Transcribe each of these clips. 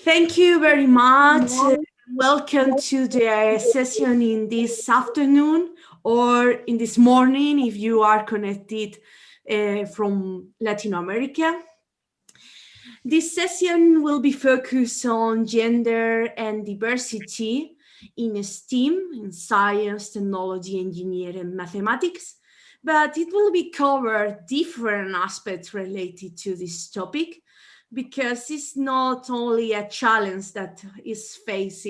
Thank you very much. Welcome to the session in this afternoon or in this morning if you are connected from Latin America. This session will be focused on gender and diversity in STEAM, in science, technology, engineering, and mathematics, but it will be covered different aspects related to this topic because it's not only a challenge that is faced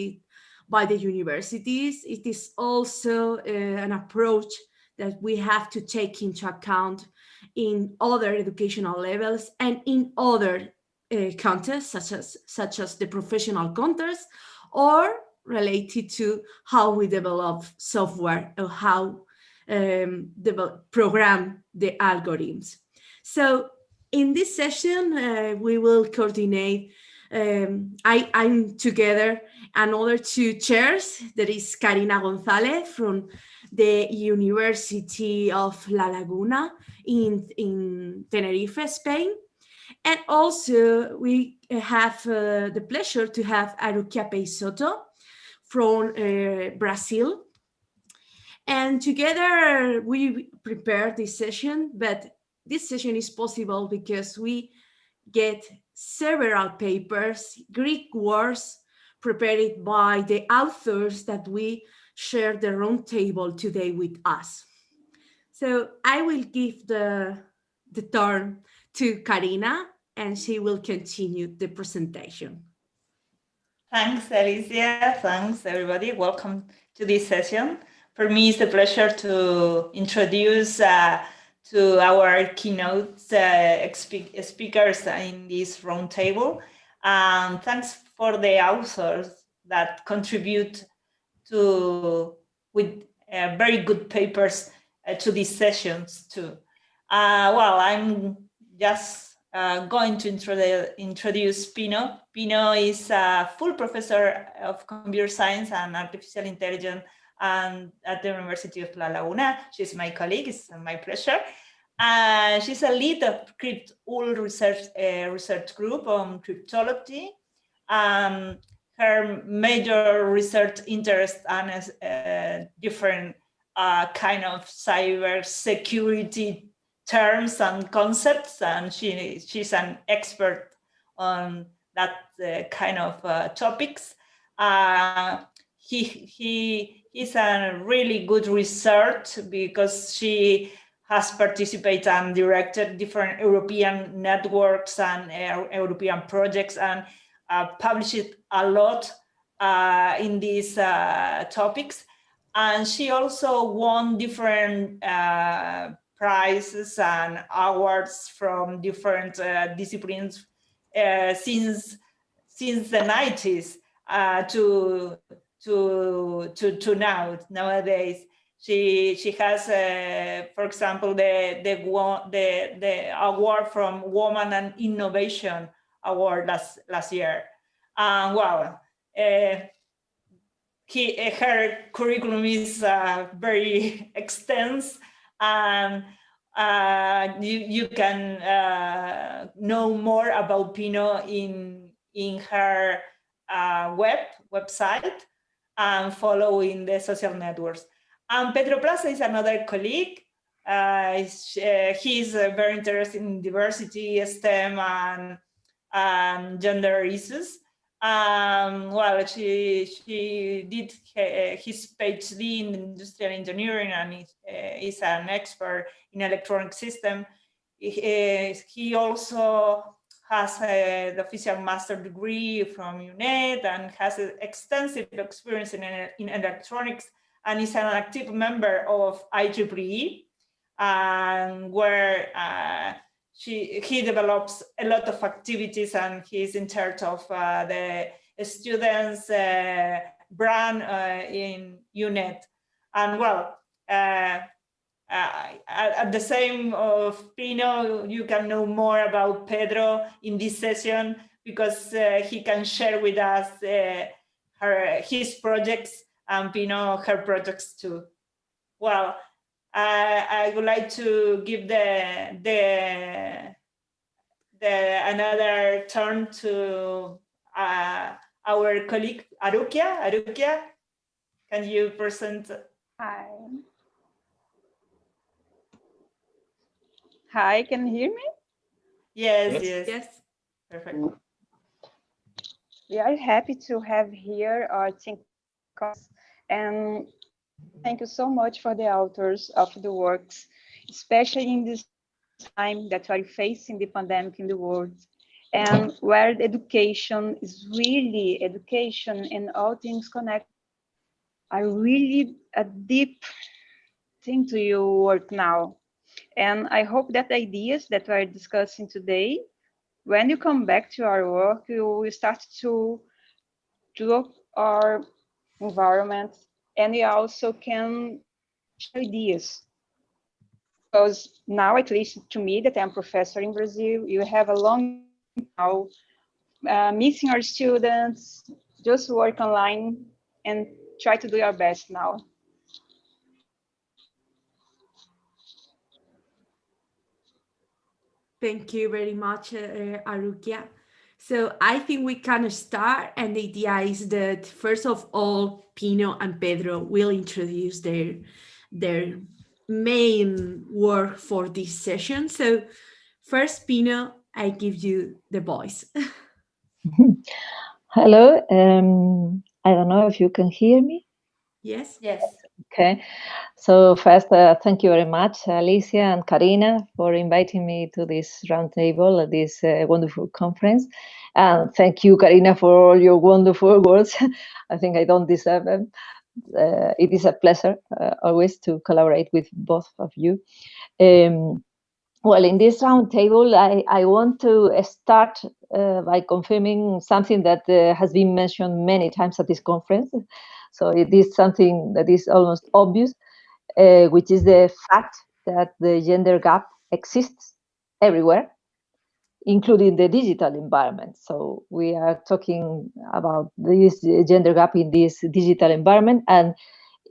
by the universities, it is also an approach that we have to take into account in other educational levels and in other contexts, such as the professional context, or related to how we develop software or how program the algorithms. So in this session, we will coordinate. I'm together another two chairs. There is Karina González from the University of La Laguna in Tenerife, Spain. And also we have the pleasure to have Arukia Peixoto from Brazil. And together we prepared this session, but this session is possible because we get several papers, Greek words, prepared by the authors that we share the roundtable today with us. So I will give the turn to Karina, and she will continue the presentation. Thanks, Alicia. Thanks, everybody. Welcome to this session. For me, it's a pleasure to introduce to our keynote speakers in this roundtable. Thanks for the authors that contribute with very good papers to these sessions too. Well, I'm just going to introduce Pino. Pino is a full professor of computer science and artificial intelligence at the University of La Laguna. She's my colleague, it's my pleasure. She's a lead of CryptUL research group on cryptology. Her major research interest on different kind of cyber security terms and concepts, and she's an expert on that kind of topics. He's a really good research because she has participated and directed different European networks and European projects and published a lot in these topics. And she also won different prizes and awards from different disciplines since the 90s to nowadays. She has, for example, the award from Woman and Innovation Award last year. Well, her curriculum is very extensive, and you can know more about Pino in her website and follow in the social networks. And Pedro Plaza is another colleague. He's very interested in diversity, STEM, and gender issues. Well, she did his PhD in industrial engineering and is an expert in electronic system. He also has the official master degree from UNED and has extensive experience in electronics, and is an active member of IEEE, where he develops a lot of activities, and he's in charge of the students' brand in UNED. And well, at the same of Pino, you can know more about Pedro in this session because he can share with us his projects, and Pino her projects too. Well, I would like to give the another turn to our colleague Arukia. Arukia, can you present? Hi. Hi, can you hear me? Yes. Perfect. We are happy to have here our thinkers, and thank you so much for the authors of the works, especially in this time that we are facing the pandemic in the world, and where the education is really education and all things connected are really a deep thing to your work now. And I hope that the ideas that we're discussing today, when you come back to our work, you will start to look our environment, and you also can share ideas. Because now, at least to me, that I'm a professor in Brazil, you have a long now missing our students, just work online and try to do your best now. Thank you very much, Arukia. So I think we can start, and the idea is that first of all, Pino and Pedro will introduce their main work for this session. So first, Pino, I give you the voice. Hello. I don't know if you can hear me. Yes. Okay. So first, thank you very much, Alicia and Karina, for inviting me to this roundtable at this wonderful conference. And thank you, Karina, for all your wonderful words. I think I don't deserve them. It is a pleasure always to collaborate with both of you. Well, in this roundtable, I want to start by confirming something that has been mentioned many times at this conference. So it is something that is almost obvious, which is the fact that the gender gap exists everywhere, including the digital environment. So we are talking about this gender gap in this digital environment. And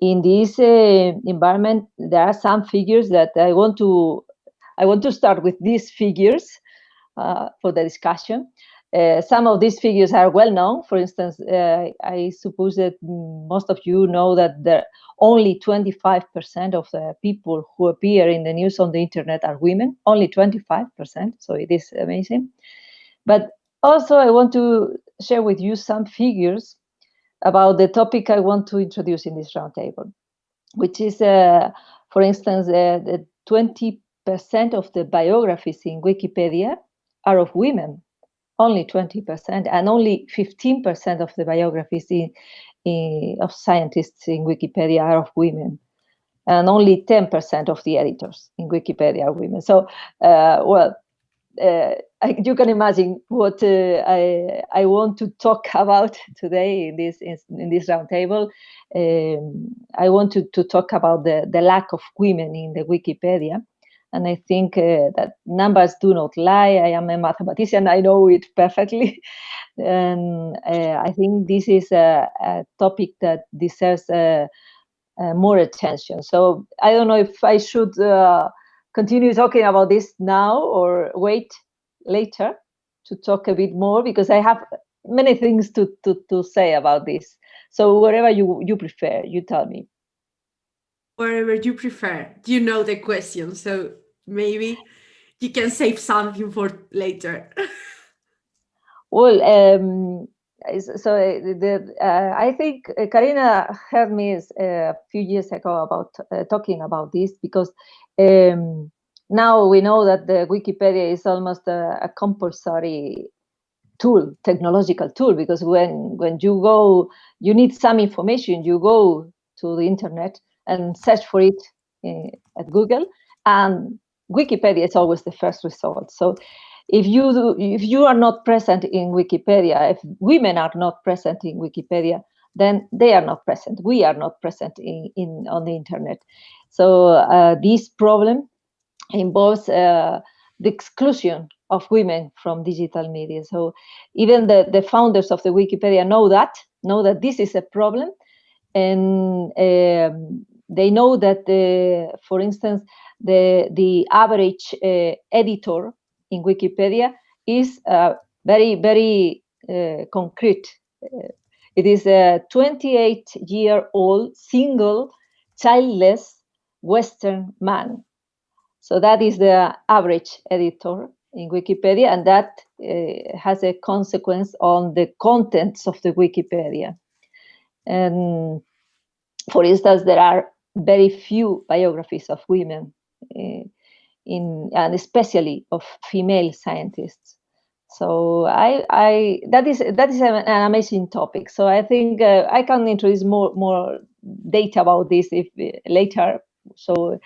in this environment, there are some figures that I want to start with these figures for the discussion. Some of these figures are well known. For instance, I suppose that most of you know that only 25% of the people who appear in the news on the internet are women, only 25%. So it is amazing. But also I want to share with you some figures about the topic I want to introduce in this roundtable, which is, for instance, the 20% of the biographies in Wikipedia are of women, only 20%, and only 15% of the biographies of scientists in Wikipedia are of women, and only 10% of the editors in Wikipedia are women. So, you can imagine what I want to talk about today in this roundtable. I want to talk about the lack of women in the Wikipedia. And I think that numbers do not lie. I am a mathematician. I know it perfectly. And I think this is a topic that deserves more attention. So I don't know if I should continue talking about this now or wait later to talk a bit more, because I have many things to say about this. So whatever you prefer, you tell me. Whatever you prefer. You know the question, so maybe you can save something for later. Well, I think Karina heard me a few years ago about talking about this, because now we know that the Wikipedia is almost a compulsory tool, technological tool, because when you go, you need some information, you go to the internet and search for it at Google, and Wikipedia is always the first result. So if you are not present in Wikipedia, if women are not present in Wikipedia, then they are not present. We are not present on the internet. So this problem involves the exclusion of women from digital media. So even the founders of the Wikipedia know that this is a problem, and they know that, for instance, the average editor in Wikipedia is very, very concrete. It is a 28-year-old single, childless Western man. So that is the average editor in Wikipedia, and that has a consequence on the contents of the Wikipedia. And for instance, there are very few biographies of women, and especially of female scientists. So that is an amazing topic. So I think I can introduce more data about this if later. So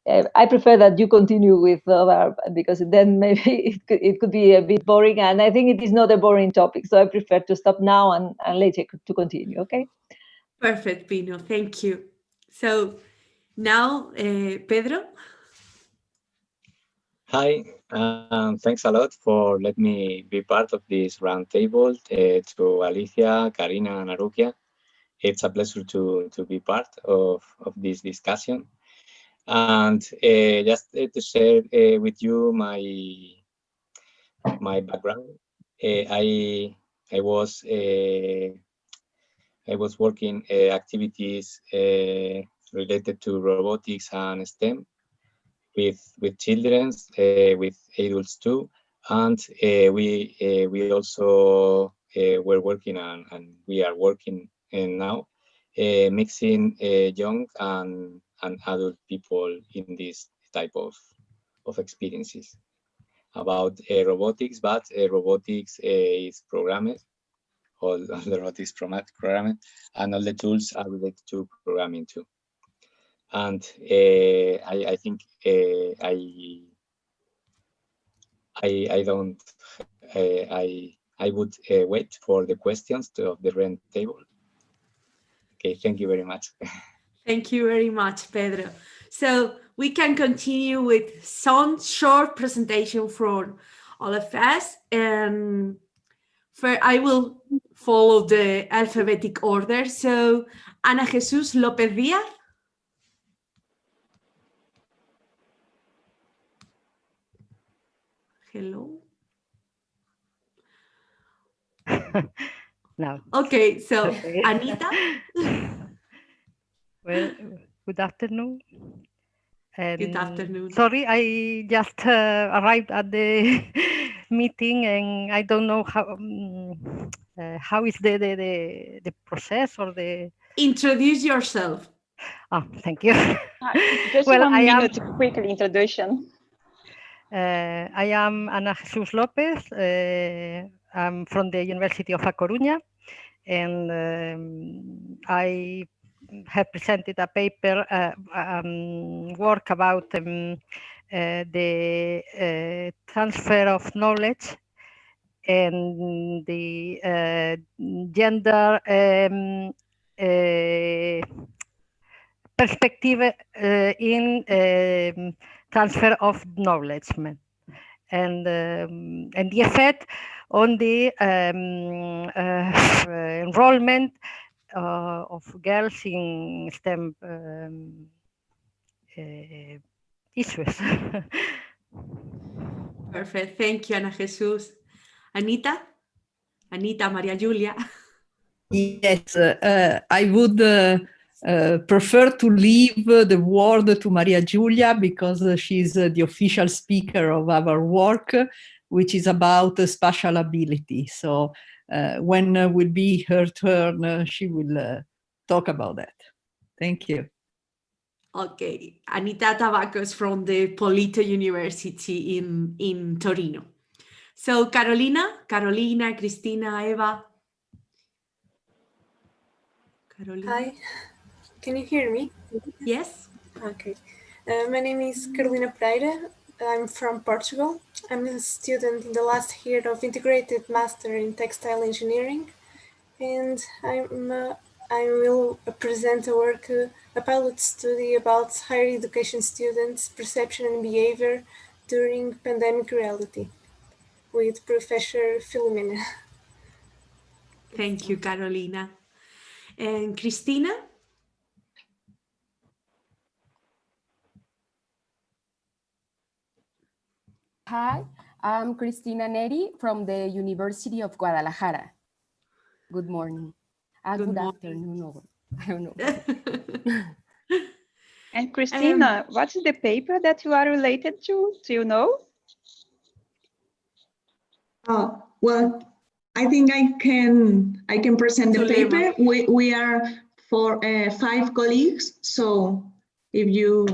I prefer that you continue with other, because then maybe it could be a bit boring, and I think it is not a boring topic. So I prefer to stop now and later to continue. Okay. Perfect, Pino. Thank you. So now, Pedro. Hi, thanks a lot for letting me be part of this roundtable. To Alicia, Karina, and Arukia, it's a pleasure to be part of this discussion. And just to share with you my background, I was working activities related to robotics and STEM with children, with adults too, and we also were working on, and we are working now mixing young and adult people in this type of experiences about robotics, but robotics is programmed. All the robotics programmed, and all the tools are related to programming too. And I think I don't I would wait for the questions of the round table. Okay, thank you very much. Thank you very much, Pedro. So we can continue with some short presentation from all of us, and I will follow the alphabetic order. So Ana Jesús López Díaz. Hello. No. Okay, so Okay. Anita. Well, good afternoon. Good afternoon. Sorry, I just arrived at the meeting, and I don't know how is the process or the. Introduce yourself. Oh, thank you. Just Well, 1 minute, quickly introduction. I am Ana Jesús López. I'm from the University of A Coruña, and I have presented a paper work about the transfer of knowledge and the gender perspective in transfer of knowledge, and the effect on the enrollment of girls in STEM issues. Perfect. Thank you, Ana Jesús. Anita? Anita, Maria Julia. Yes, I would prefer to leave the word to Maria Giulia, because she's the official speaker of our work, which is about spatial ability. So when will be her turn, she will talk about that. Thank you. Okay, Anita Tabacos from the Polito University in Torino. So Carolina, Cristina, Eva. Carolina. Hi, can you hear me? Yes. Okay. My name is Carolina Pereira. I'm from Portugal. I'm a student in the last year of Integrated Master in Textile Engineering, and I will present a pilot study about higher education students' perception and behavior during pandemic reality with Professor Filomena. Thank you, Carolina. And Cristina? Hi, I'm Cristina Neri from the University of Guadalajara. Good morning. Good afternoon, or I don't know. And Christina, what's the paper that you are related to? Do you know? Well, I think I can present the paper. We are 5 colleagues, so if you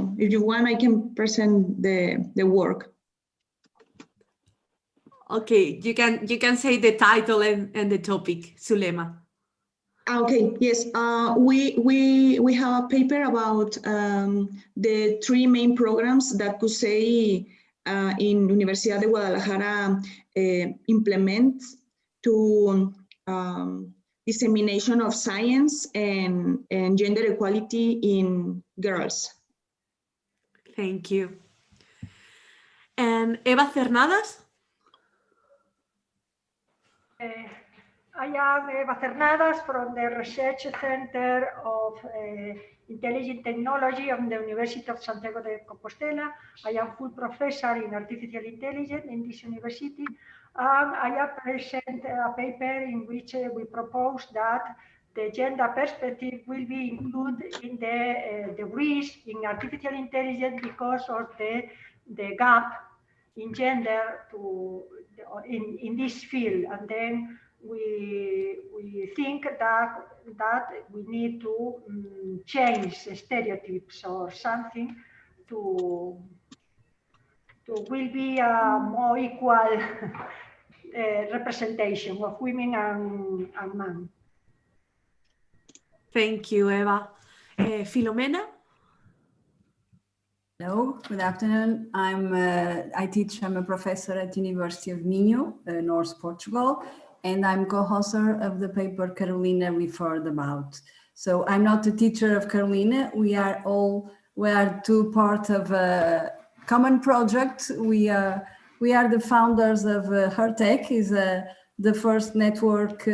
want, I can present the work. Okay, you can say the title and the topic, Zulema. Okay, yes, we have a paper about the 3 main programs that CUSEI in Universidad de Guadalajara implement to dissemination of science and gender equality in girls. Thank you. And Eva Cernadas? I am Eva Cernadas from the Research Center of Intelligent Technology of the University of Santiago de Compostela. I am full professor in artificial intelligence in this university. I have presented a paper in which we propose that the gender perspective will be included in the degrees in artificial intelligence because of the gap in gender in this field. And then we think that we need to change stereotypes or something to will be a more equal representation of women and men. Thank you, Eva. Filomena? Hello, good afternoon. I'm a professor at University of Minho, North Portugal, and I'm co-author of the paper Carolina referred about. So I'm not a teacher of Carolina. We are 2 part of a common project. We are the founders of HerTech, is the first network,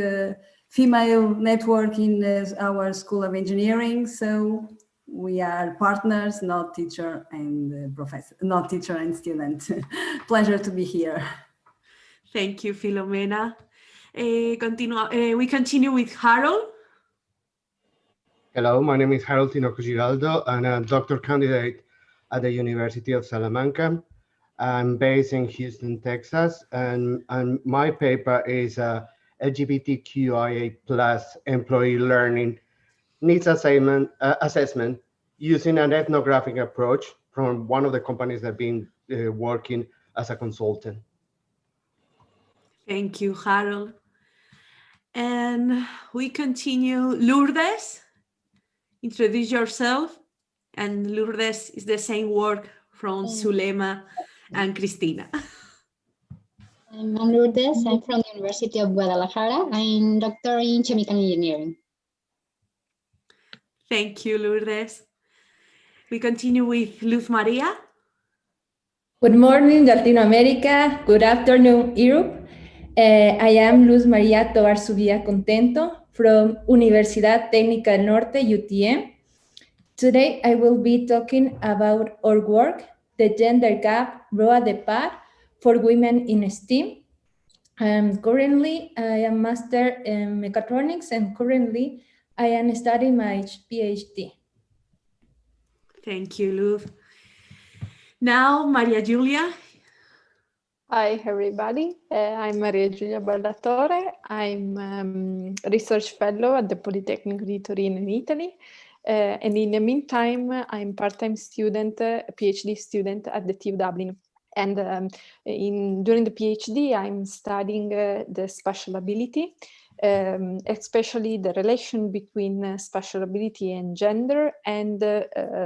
female network in our School of Engineering. So we are partners, not teacher and professor, not teacher and student. Pleasure to be here. Thank you, Filomena. We continue with Harold. Hello, my name is Harold Tinoco Giraldo. I'm a doctor candidate at the University of Salamanca. I'm based in Houston, Texas, and my paper is LGBTQIA+ employee learning needs assessment using an ethnographic approach from one of the companies that have been working as a consultant. Thank you, Harold. And we continue. Lourdes, introduce yourself. And Lourdes is the same work from Zulema and Cristina. I'm Lourdes. I'm from the University of Guadalajara. I'm doctor in chemical engineering. Thank you, Lourdes. We continue with Luz Maria. Good morning, Latino America. Good afternoon, Europe. I am Luz Maria Tovar Subia Contento from Universidad Técnica del Norte, UTM. Today, I will be talking about our work, the gender gap ROA de par for women in STEM. Currently, I am master in mechatronics, and currently I am studying my PhD. Thank you, Luz. Now, Maria Giulia. Hi, everybody. I'm Maria Giulia Baldatore. I'm a research fellow at the Polytechnic di Torino in Italy. And in the meantime, I'm part-time student, a PhD student at the TU Dublin. And during the PhD, I'm studying the spatial ability, especially the relation between spatial ability and gender and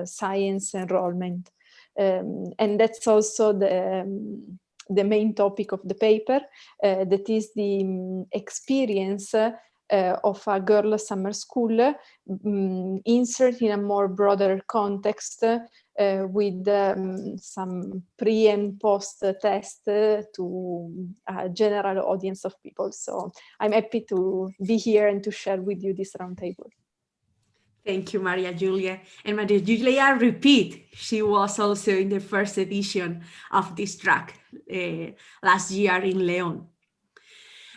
science enrollment. And that's also the main topic of the paper, that is the experience of a girl summer school insert in a more broader context with some pre and post test to a general audience of people. So I'm happy to be here and to share with you this roundtable. Thank you, Maria Julia. And Maria Julia, repeat, she was also in the first edition of this track last year in León.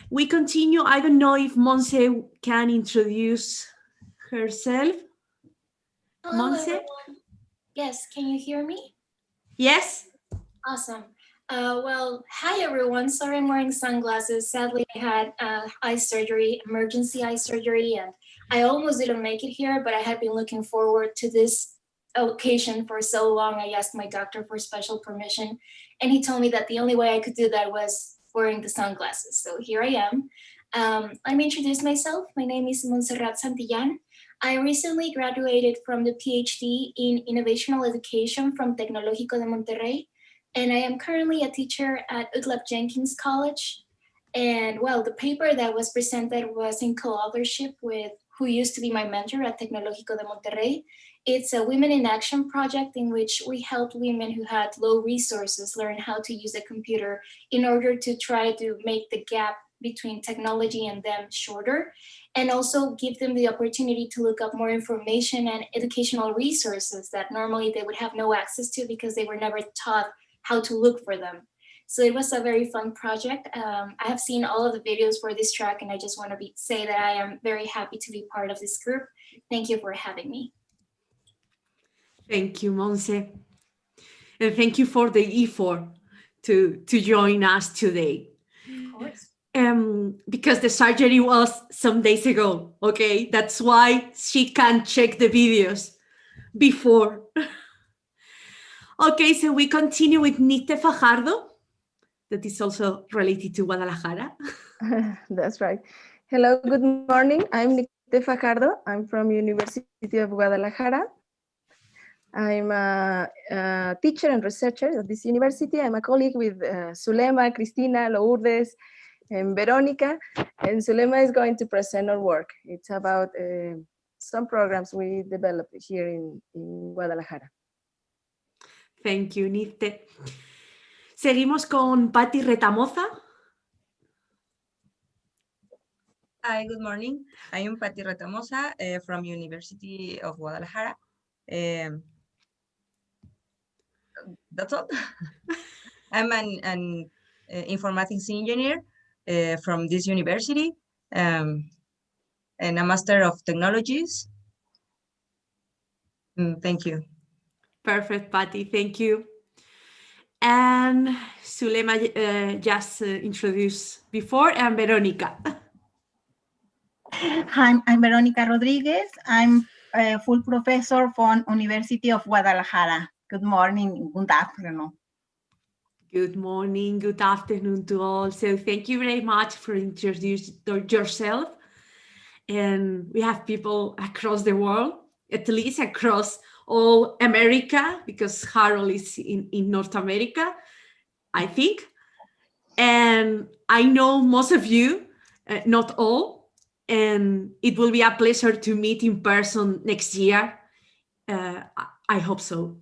We continue. I don't know if Monse can introduce herself. Hello, Monse? everyone. Yes, can you hear me? Yes. Awesome. Well, hi, everyone. Sorry I'm wearing sunglasses. Sadly, I had eye surgery, emergency eye surgery, and I almost didn't make it here, but I had been looking forward to this occasion for so long. I asked my doctor for special permission, and he told me that the only way I could do that was wearing the sunglasses. So here I am. Let me introduce myself. My name is Montserrat Santillan. I recently graduated from the PhD in Innovational Education from Tecnológico de Monterrey, and I am currently a teacher at UTLAP Jenkins College. And well, the paper that was presented was in co-authorship with who used to be my mentor at Tecnológico de Monterrey. It's a Women in Action project in which we helped women who had low resources learn how to use a computer in order to try to make the gap between technology and them shorter, and also give them the opportunity to look up more information and educational resources that normally they would have no access to because they were never taught how to look for them. So it was a very fun project. I have seen all of the videos for this track, and I just want to say that I am very happy to be part of this group. Thank you for having me. Thank you, Monse. And thank you for the effort to join us today. Of course. Because the surgery was some days ago, okay? That's why she can't check the videos before. Okay, so we continue with Nite Fajardo, that is also related to Guadalajara. That's right. Hello, good morning. I'm Nite Fajardo. I'm from University of Guadalajara. I'm a teacher and researcher at this university. I'm a colleague with Zulema, Cristina, Lourdes, and Veronica. And Zulema is going to present our work. It's about some programs we developed here in Guadalajara. Thank you, Nite. Seguimos con Patti Retamoza. Hi, good morning. I am Patti Retamoza from University of Guadalajara. That's all. I'm an informatics engineer from this university and a Master of Technologies. Thank you. Perfect, Patti, thank you. And Zulema just introduced before, and Veronica. Hi, I'm Veronica Rodriguez. I'm a full professor from University of Guadalajara. Good morning, good afternoon. Good morning, good afternoon to all. So thank you very much for introducing yourself. And we have people across the world, at least across all America, because Harold is in North America, I think. And I know most of you, not all, and it will be a pleasure to meet in person next year. I hope so.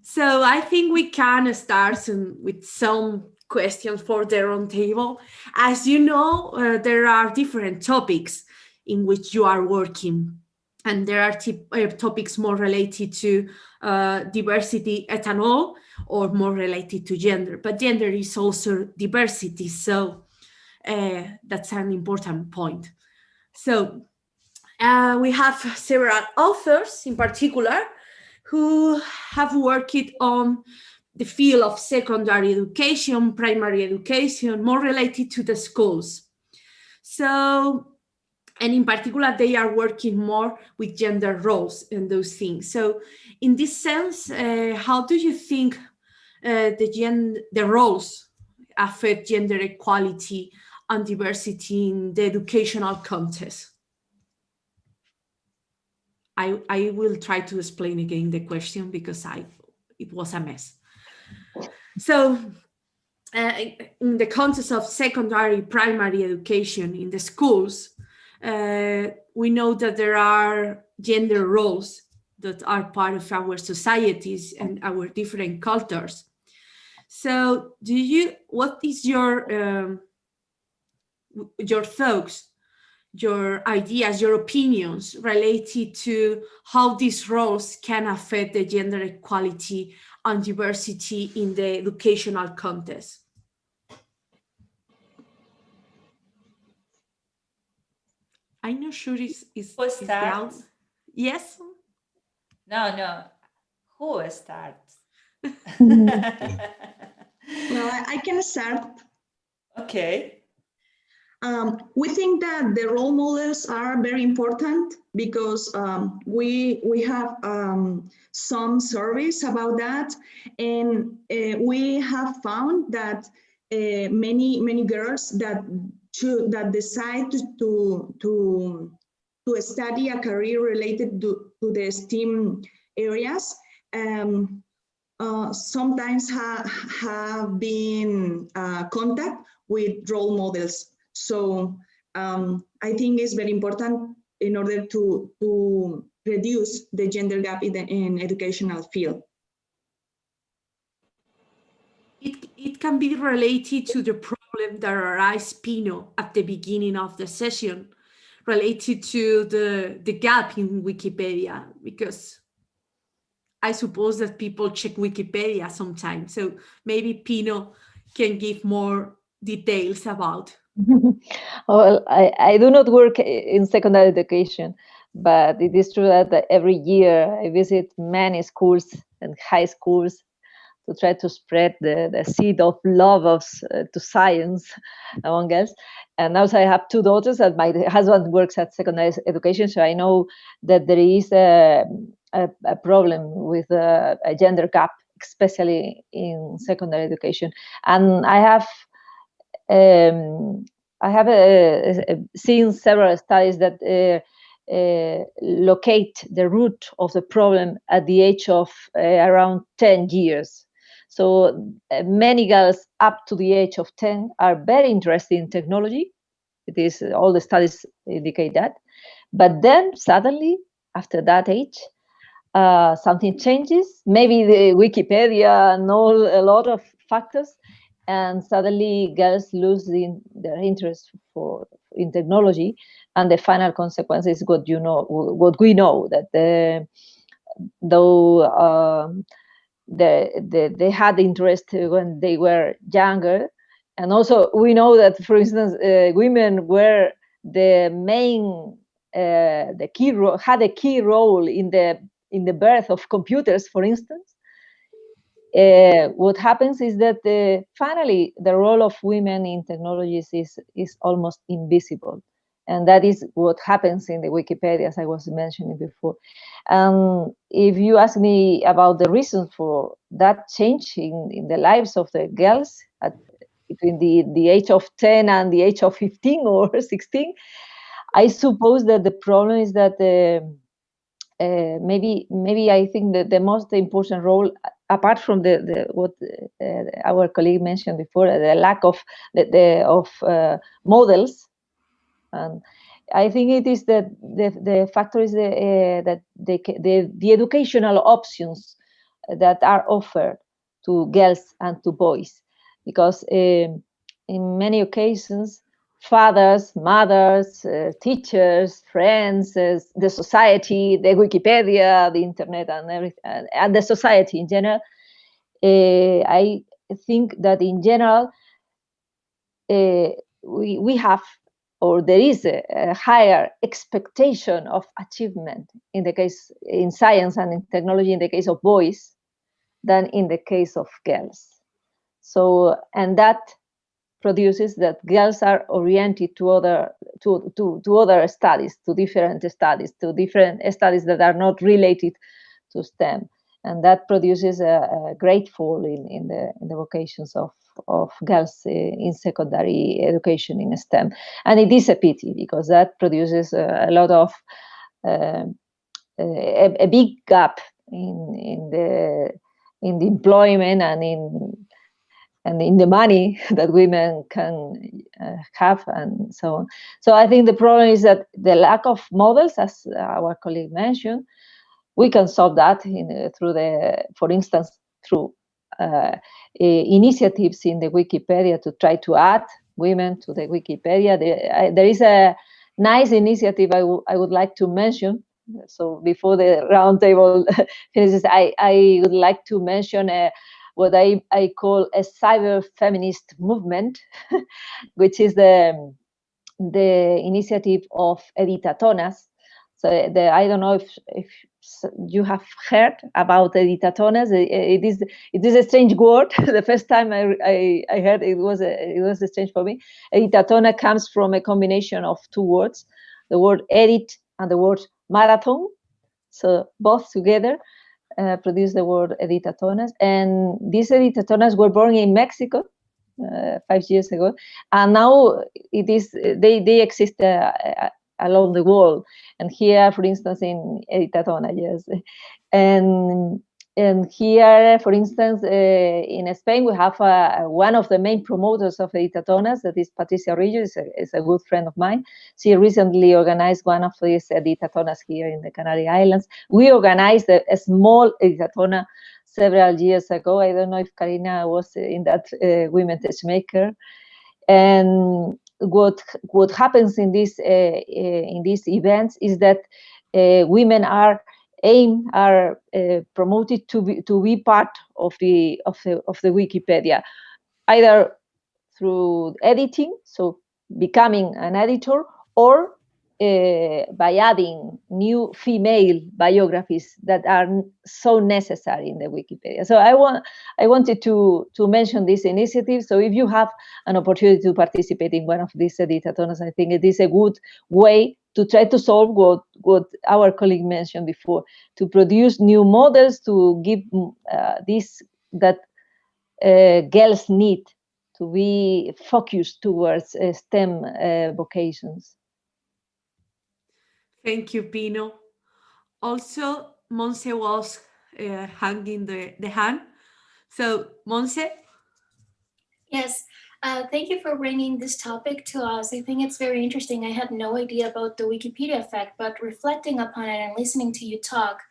So I think we can start with some questions for the roundtable. As you know, there are different topics in which you are working. And there are topics more related to diversity et al. Or more related to gender. But gender is also diversity. So that's an important point. So we have several authors in particular who have worked on the field of secondary education, primary education, more related to the schools. So, and in particular, they are working more with gender roles and those things. So in this sense, how do you think the roles affect gender equality and diversity in the educational context? I will try to explain again the question because it was a mess. So in the context of secondary, primary education in the schools, we know that there are gender roles that are part of our societies and our different cultures. So what is your thoughts, your ideas, your opinions related to how these roles can affect the gender equality and diversity in the educational context. I'm not sure is down. Yes? No. Who starts? Well, I can start. Okay. We think that the role models are very important because we have some surveys about that, and we have found that many girls that decide to study a career related to the STEM areas sometimes have been contact with role models. So I think it's very important in order to reduce the gender gap in educational field. It can be related to the problem that arises, Pino, at the beginning of the session, related to the gap in Wikipedia, because I suppose that people check Wikipedia sometimes. So maybe Pino can give more details about. Well, I do not work in secondary education, but it is true that every year I visit many schools and high schools to try to spread the seed of love to science among us. And also I have two daughters, and my husband works at secondary education, so I know that there is a problem with a gender gap, especially in secondary education. And I have seen several studies that locate the root of the problem at the age of around 10 years. So many girls up to the age of 10 are very interested in technology. It is, all the studies indicate that. But then suddenly, after that age, something changes. Maybe the Wikipedia know a lot of factors, and suddenly girls lose their interest in technology, and the final consequence is what we know, that though they had interest when they were younger, and also we know that, for instance, women were the main had a key role in the birth of computers, for instance. What happens is that finally the role of women in technologies is almost invisible, and that is what happens in the Wikipedia, as I was mentioning before. If you ask me about the reason for that change in the lives of the girls between the age of 10 and the age of 15 or 16, I suppose that the problem is that maybe I think that the most important role, apart from what our colleague mentioned before, the lack of models, and I think it is that the factor is that the educational options that are offered to girls and to boys, because in many occasions, fathers, mothers, teachers, friends, the society, the Wikipedia, the internet, and everything, and the society in general. I think that in general we have, or there is a higher expectation of achievement in science and in technology in the case of boys than in the case of girls. So, and that produces that girls are oriented to other studies, to different studies that are not related to STEM, and that produces a great fall in the vocations of girls in secondary education in STEM. And it is a pity, because that produces a lot of a big gap in the employment and in the money that women can have, and so on. So I think the problem is that the lack of models, as our colleague mentioned. We can solve that for instance, through initiatives in the Wikipedia to try to add women to the Wikipedia. There is a nice initiative I would like to mention. So before the roundtable finishes, I would like to mention what I call a cyber feminist movement, which is the initiative of Editatonas. So I don't know if you have heard about Editatonas. It is a strange word. The first time I heard it was strange for me. Editatona comes from a combination of two words, the word edit and the word marathon. So both together produce the word Editatonas. And these Editatonas were born in Mexico 5 years ago, and now they exist along the world. And here, for instance, in Editatona, yes, and here, for instance, in Spain, we have one of the main promoters of Editatonas, that is Patricia Rillo, is a good friend of mine. She recently organized one of these Editatonas here in the Canary Islands. We organized a small Editatona several years ago. I don't know if Karina was in that Women Tastemaker. And what happens in these events is that women are promoted to be part of the Wikipedia, either through editing, so becoming an editor, or by adding new female biographies that are so necessary in the Wikipedia. So I wanted to mention this initiative. So if you have an opportunity to participate in one of these editatonas, I think it is a good way to try to solve what our colleague mentioned before, to produce new models, to give this that girls need to be focused towards STEM vocations. Thank you, Pino. Also, Monse was hanging the hand. So, Monse? Yes, thank you for bringing this topic to us. I think it's very interesting. I had no idea about the Wikipedia effect, but reflecting upon it and listening to you talk,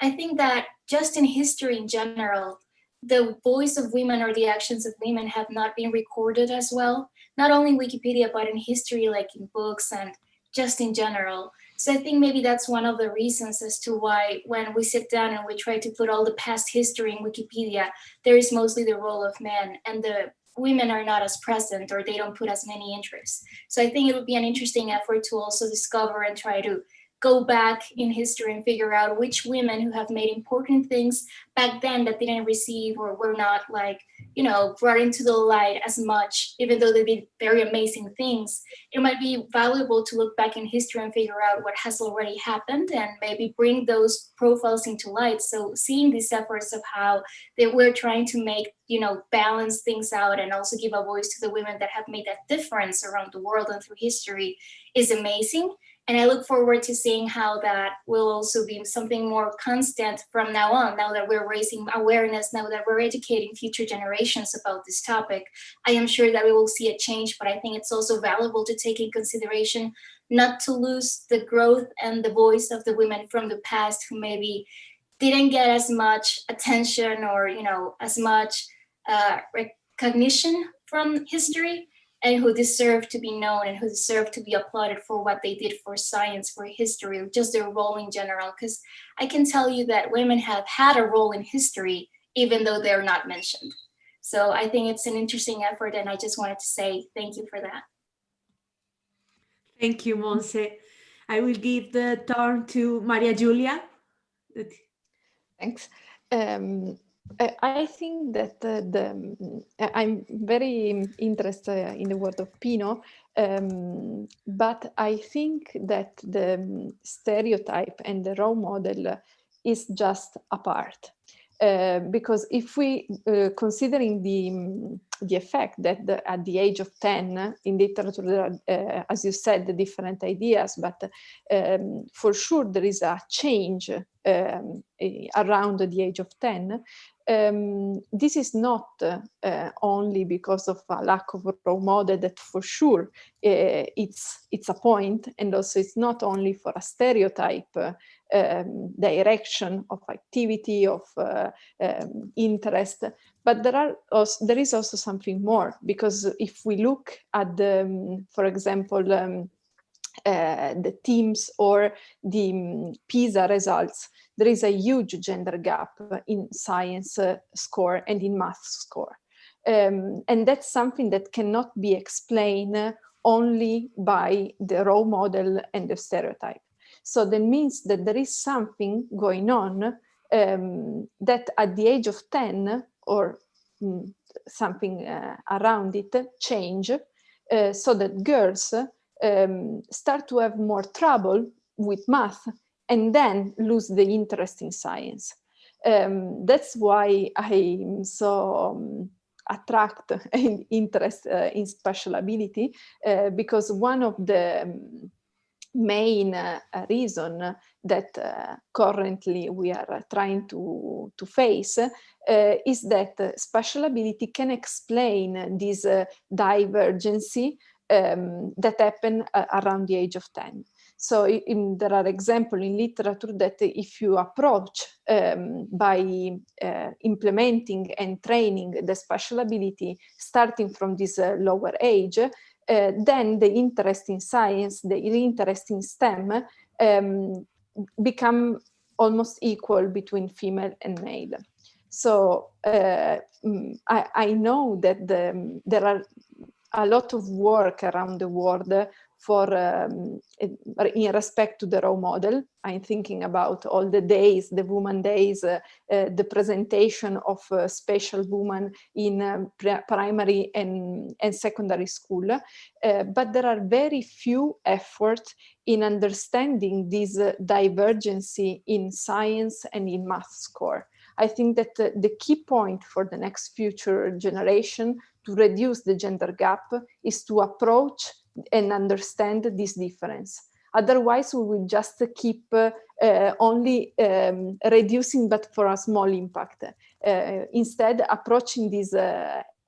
I think that just in history in general, the voice of women or the actions of women have not been recorded as well, not only in Wikipedia, but in history, like in books and just in general. So I think maybe that's one of the reasons as to why when we sit down and we try to put all the past history in Wikipedia, there is mostly the role of men, and the women are not as present, or they don't put as many interests. So I think it would be an interesting effort to also discover and try to go back in history and figure out which women who have made important things back then that didn't receive or were not, like, you know, brought into the light as much, even though they did very amazing things. It might be valuable to look back in history and figure out what has already happened and maybe bring those profiles into light. So seeing these efforts of how they were trying to make, you know, balance things out and also give a voice to the women that have made that difference around the world and through history is amazing. And I look forward to seeing how that will also be something more constant from now on, now that we're raising awareness, now that we're educating future generations about this topic. I am sure that we will see a change, but I think it's also valuable to take in consideration not to lose the growth and the voice of the women from the past who maybe didn't get as much attention or, you know, as much recognition from history, and who deserve to be known and who deserve to be applauded for what they did for science, for history, or just their role in general. Because I can tell you that women have had a role in history, even though they're not mentioned. So I think it's an interesting effort, and I just wanted to say thank you for that. Thank you, Monse. I will give the turn to Maria Julia. Thanks. I think that I'm very interested in the word of Pino, but I think that the stereotype and the role model is just a part. Because if we, considering the effect that at the age of 10, in literature, there are, as you said, the different ideas, but for sure there is a change around the age of 10. This is not only because of a lack of a role model, that for sure it's a point, and also it's not only for a stereotype direction of activity, of interest, but there is also something more, because if we look at the, for example, the teams or the PISA results, there is a huge gender gap in science score and in math score. And that's something that cannot be explained only by the role model and the stereotype. So that means that there is something going on that at the age of 10 or something around it change, so that girls start to have more trouble with math and then lose the interest in science. That's why I'm so attracted and interested in special ability, because one of the main reason that currently we are trying to face is that special ability can explain this divergency that happen around the age of 10. So there are examples in literature that if you approach by implementing and training the special ability starting from this lower age, then the interest in science, the interest in STEM become almost equal between female and male. So I know that there are a lot of work around the world for in respect to the role model. I'm thinking about all the days, the woman days, the presentation of special women in primary and secondary school. But there are very few efforts in understanding this divergency in science and in math score. I think that the key point for the next future generation to reduce the gender gap is to approach and understand this difference. Otherwise, we will just keep only reducing, but for a small impact. Instead, approaching this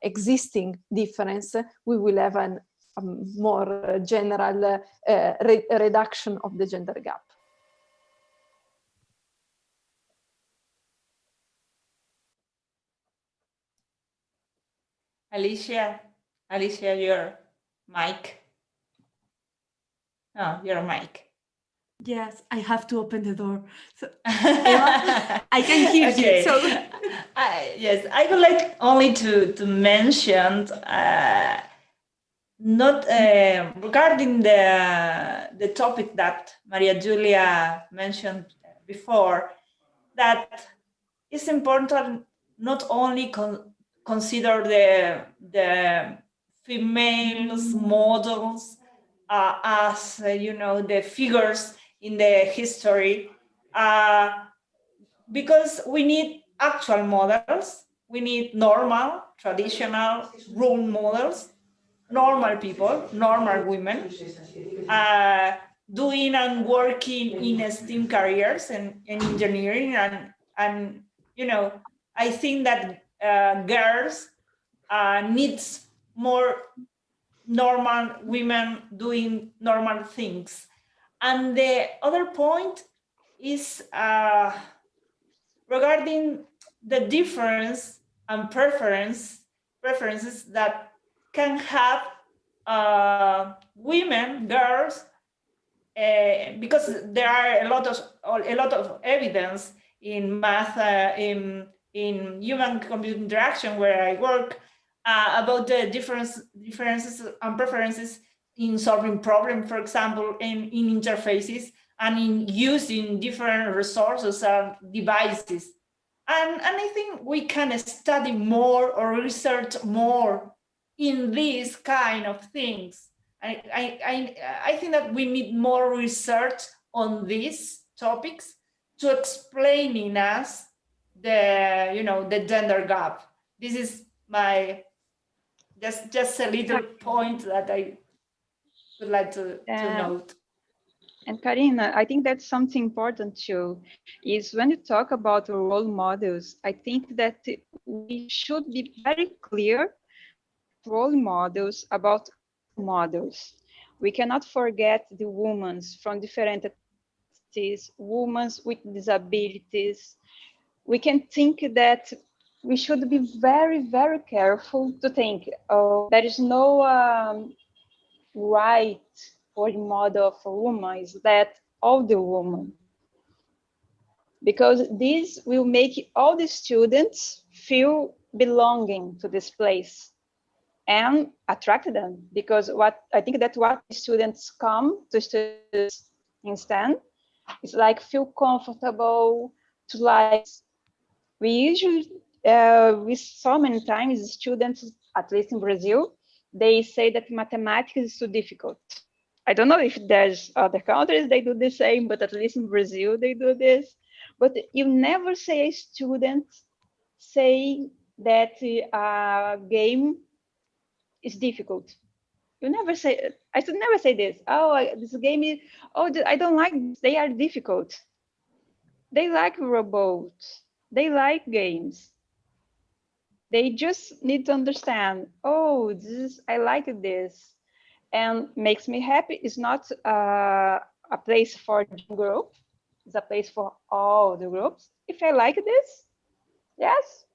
existing difference, we will have a more general reduction of the gender gap. Alicia, your mic. No, your mic. Yes, I have to open the door. So, Eva, I can hear you. So. Yes, I would like only to mention, not regarding the topic that Maria Julia mentioned before, that it's important not only consider the females models as the figures in the history, because we need actual models. We need normal, traditional role models, normal people, normal women, doing and working in STEM careers and engineering, and I think that girls needs more normal women doing normal things. And the other point is regarding the difference and preferences that can have women, girls, because there are a lot of evidence in math, in human-computer interaction where I work, about the differences and preferences in solving problems, for example, in interfaces and in using different resources and devices. And I think we can study more or research more in these kind of things. I think that we need more research on these topics to explaining us the gender gap. This is my just a little point that I would like to note. And Karina, I think that's something important too, is when you talk about role models, I think that we should be very clear role models about models. We cannot forget the women from different ethnicities, women with disabilities. We can think that we should be very, very careful to think there is no right role model of a woman is that of the woman. Because this will make all the students feel belonging to this place and attract them. Because what I think that what students come to study instead is like feel comfortable to like. We usually, we saw many times students, at least in Brazil, they say that mathematics is too difficult. I don't know if there's other countries they do the same, but at least in Brazil they do this. But you never say a student say that a game is difficult. You never say, I should never say this. Oh, this game is, oh, I don't like this. They are difficult. They like robots. They like games. They just need to understand, oh, I like this and makes me happy. It's not a place for group. It's a place for all the groups. If I like this, yes.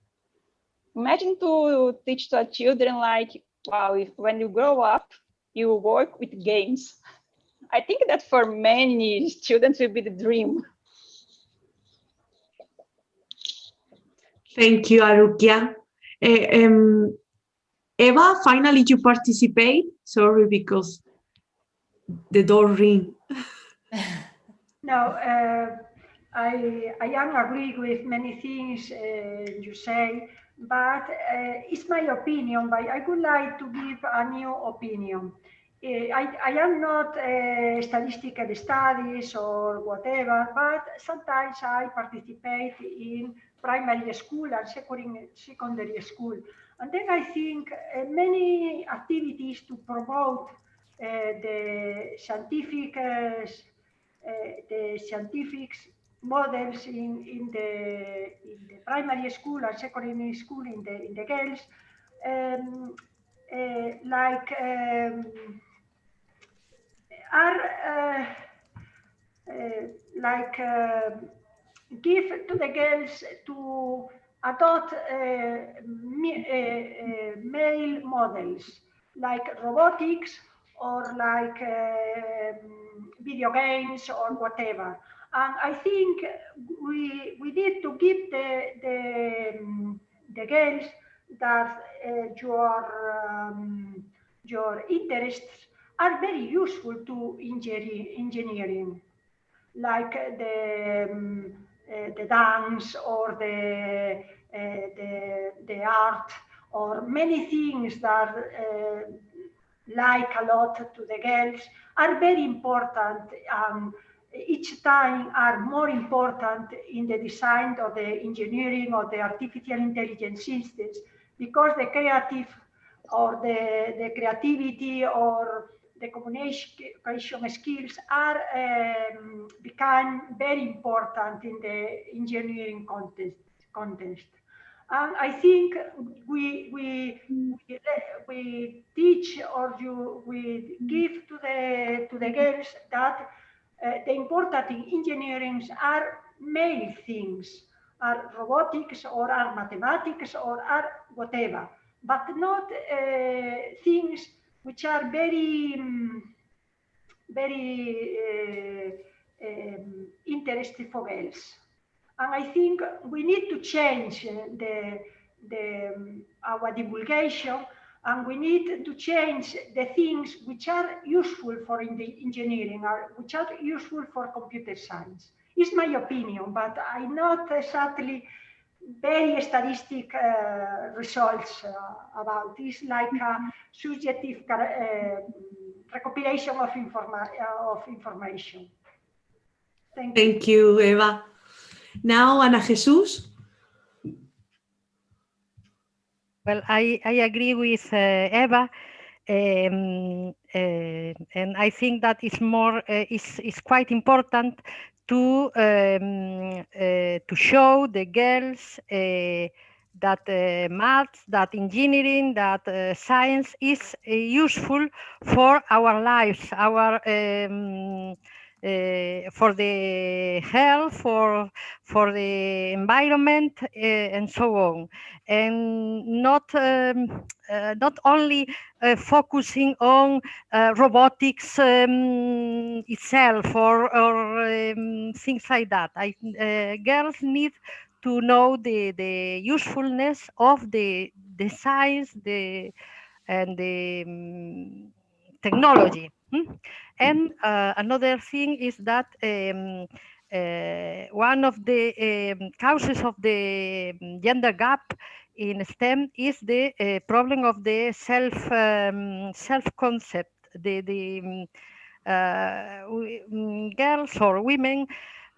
Imagine to teach to children like, wow, when you grow up, you work with games. I think that for many students will be the dream. Thank you, Arukia. Eva, finally you participate. Sorry, because the door ring. No, I am agree with many things you say, but it's my opinion, but I would like to give a new opinion. I am not statistical studies or whatever, but sometimes I participate in primary school and secondary school. And then I think many activities to promote the scientific models in the primary school and secondary school in the girls, give to the girls to adopt male models like robotics or like video games or whatever. And I think we need to give the girls that your interests are very useful to engineering, like the dance or the art or many things that like a lot to the girls are very important. Each time are more important in the design of the engineering or the artificial intelligence systems, because the creative or the creativity or the communication skills are become very important in the engineering context. And I think we teach or we give to the girls that the important in engineering are male things, are robotics or are mathematics or are whatever, but not things which are very interesting for girls. And I think we need to change our divulgation, and we need to change the things which are useful for in the engineering or which are useful for computer science. It's my opinion, but I'm not exactly very statistic results about this, like a subjective recopilation of information. Thank you, Eva. Now, Ana Jesus. Well, I agree with Eva, and I think that is more is quite important to show the girls that maths, that engineering, that science is useful for our lives, our for the health, for the environment, and so on, and not only focusing on robotics itself or things like that. Girls need to know the usefulness of the science, and the technology. And another thing is that one of the causes of the gender gap in STEM is the problem of the self-concept. Girls or women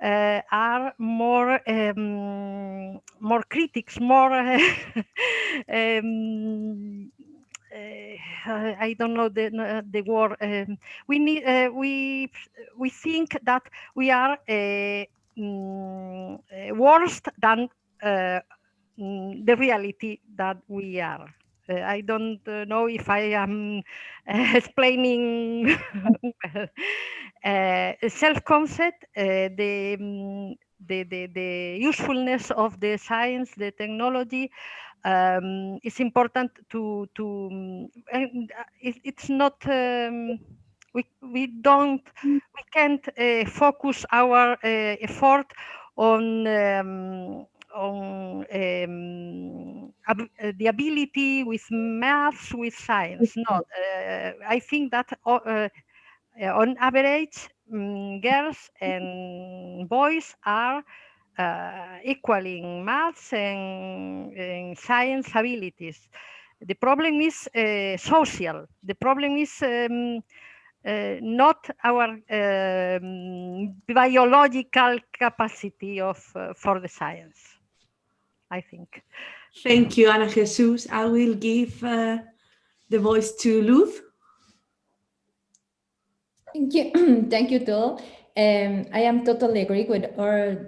are more critics, more I don't know the word. We think that we are worse than the reality that we are. I don't know if I am explaining well. Self-concept, the usefulness of the science, the technology, is important to and it's not we can't focus our effort on the ability with maths, with science. No, I think that on average, girls and boys are equaling maths and science abilities. The problem is social. The problem is not our biological capacity of for the science, I think. Thank you, Ana Jesus. I will give the voice to Luz. Thank you. Thank you, Tol. I am totally agree with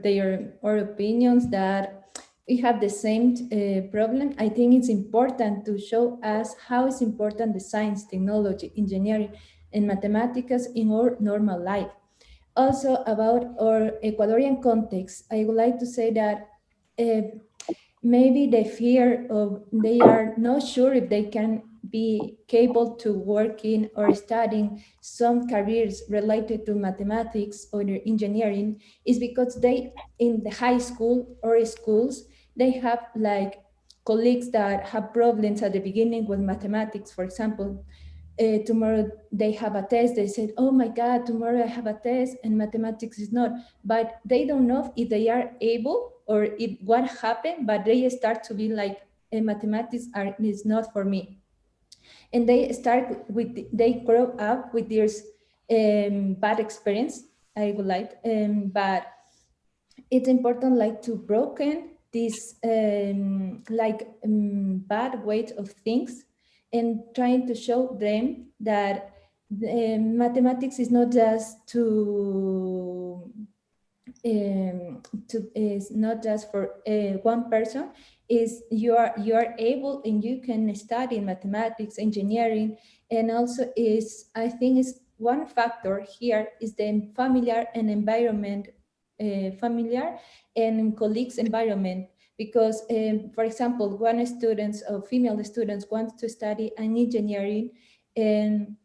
their opinions that we have the same problem. I think it's important to show us how is important the science, technology, engineering, and mathematics in our normal life. Also about our Ecuadorian context, I would like to say that maybe the fear of they are not sure if they can be capable to work in or studying some careers related to mathematics or engineering is because they in the high school or schools they have like colleagues that have problems at the beginning with mathematics. For example, tomorrow they have a test, they said, oh my God, tomorrow I have a test and mathematics is not, but they don't know if they are able or if what happened, but they start to be like, mathematics is not for me. And they start with, they grow up with this bad experience, I would like, but it's important like to broken this bad weight of things and trying to show them that mathematics is not just is not just for one person. Is you are able and you can study mathematics, engineering, and also is I think is one factor here is the familiar and environment, familiar and colleagues environment. Because, for example, one students or female students want to study an engineering, and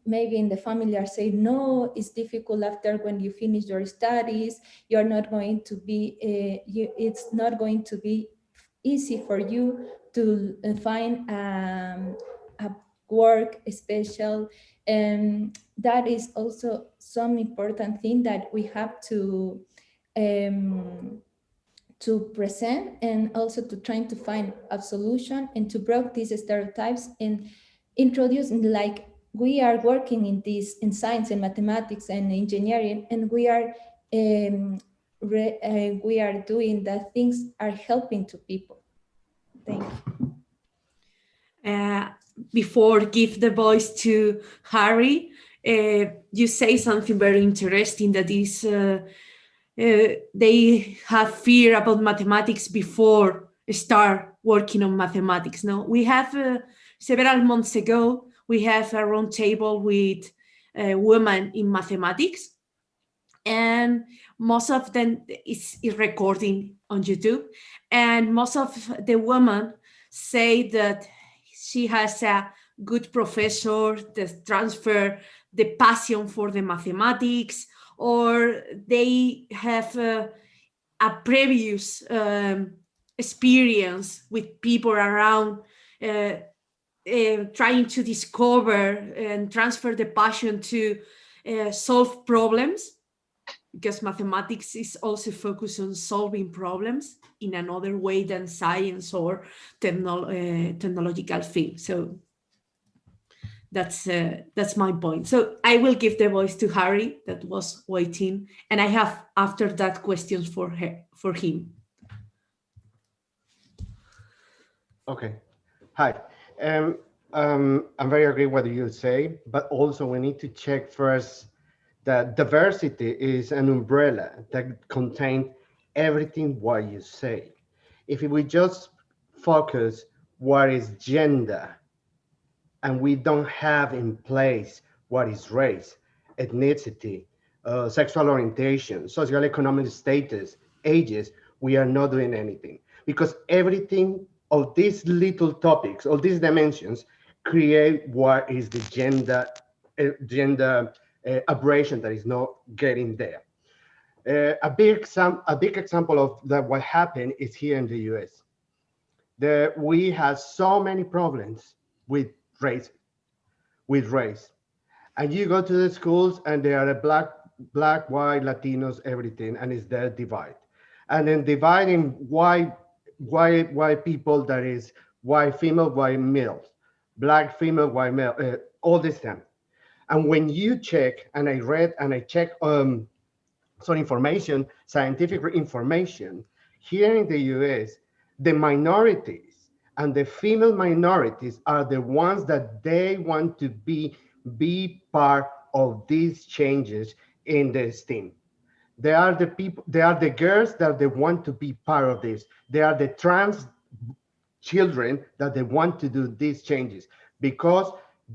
maybe in the family are saying, no, it's difficult after when you finish your studies, you're not going to be, it's not going to be easy for you to find a work special. And that is also some important thing that we have to present and also to trying to find a solution and to break these stereotypes and introduce like we are working in this in science and mathematics and engineering, and we are doing that things are helping to people. Thank you. Before give the voice to Harry, you say something very interesting that is they have fear about mathematics before start working on mathematics. No, we have several months ago, we have a roundtable with women in mathematics. and most of them is recording on YouTube. And most of the women say that she has a good professor that transfer the passion for the mathematics, or they have a previous experience with people around trying to discover and transfer the passion to solve problems, because mathematics is also focused on solving problems in another way than science or technological field. So that's my point. So I will give the voice to Harry that was waiting, and I have after that questions for him. Okay. Hi. I'm very agree with what you say, but also we need to check first that diversity is an umbrella that contains everything what you say. If we just focus what is gender and we don't have in place what is race, ethnicity, sexual orientation, socioeconomic status, ages, we are not doing anything, because everything of these little topics, of these dimensions, create what is the gender aberration that is not getting there. A big example of that what happened is here in the US. We have so many problems with race, and you go to the schools and there are black, white, Latinos, everything, and it's their divide. And then dividing white people, that is white female, white male, black female, white male, all this time. And when you check, and I read and I checked some information, scientific information, here in the US, the minorities and the female minorities are the ones that they want to be part of these changes in the STEAM. They are the people, they are the girls that they want to be part of this. They are the trans children that they want to do these changes, because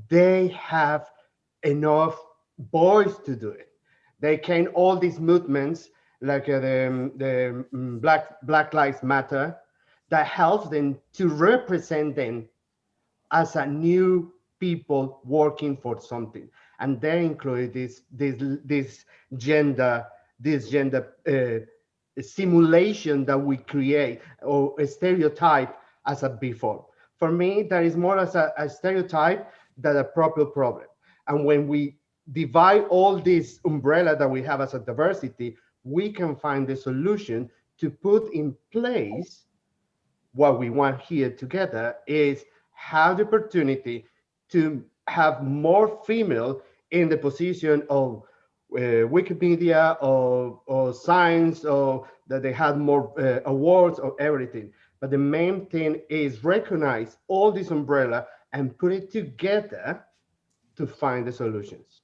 they have enough boys to do it. They can all these movements like the Black Lives Matter, that helps them to represent them as a new people working for something, and they include this gender simulation that we create, or a stereotype as a before. For me, that is more as a stereotype than a proper problem. And when we divide all this umbrella that we have as a diversity, we can find the solution to put in place what we want here together, is have the opportunity to have more female in the position of Wikipedia or science, or that they had more awards or everything. But the main thing is recognize all this umbrella and put it together to find the solutions.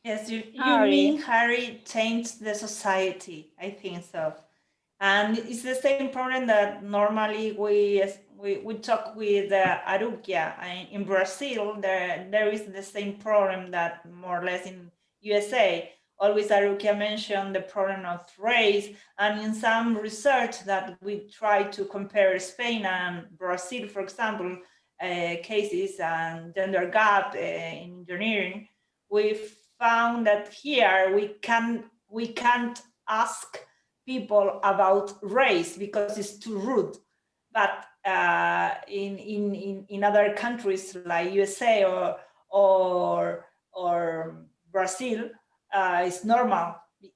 Yes, you mean, Harry, change the society. I think so. And it's the same problem that normally we talk with Aruquia. In Brazil, there is the same problem that more or less in USA. Always Aruquia mentioned the problem of race, and in some research that we try to compare Spain and Brazil, for example, cases and gender gap in engineering, we found that here we can't ask people about race because it's too rude. But in other countries like USA or Brazil, it's normal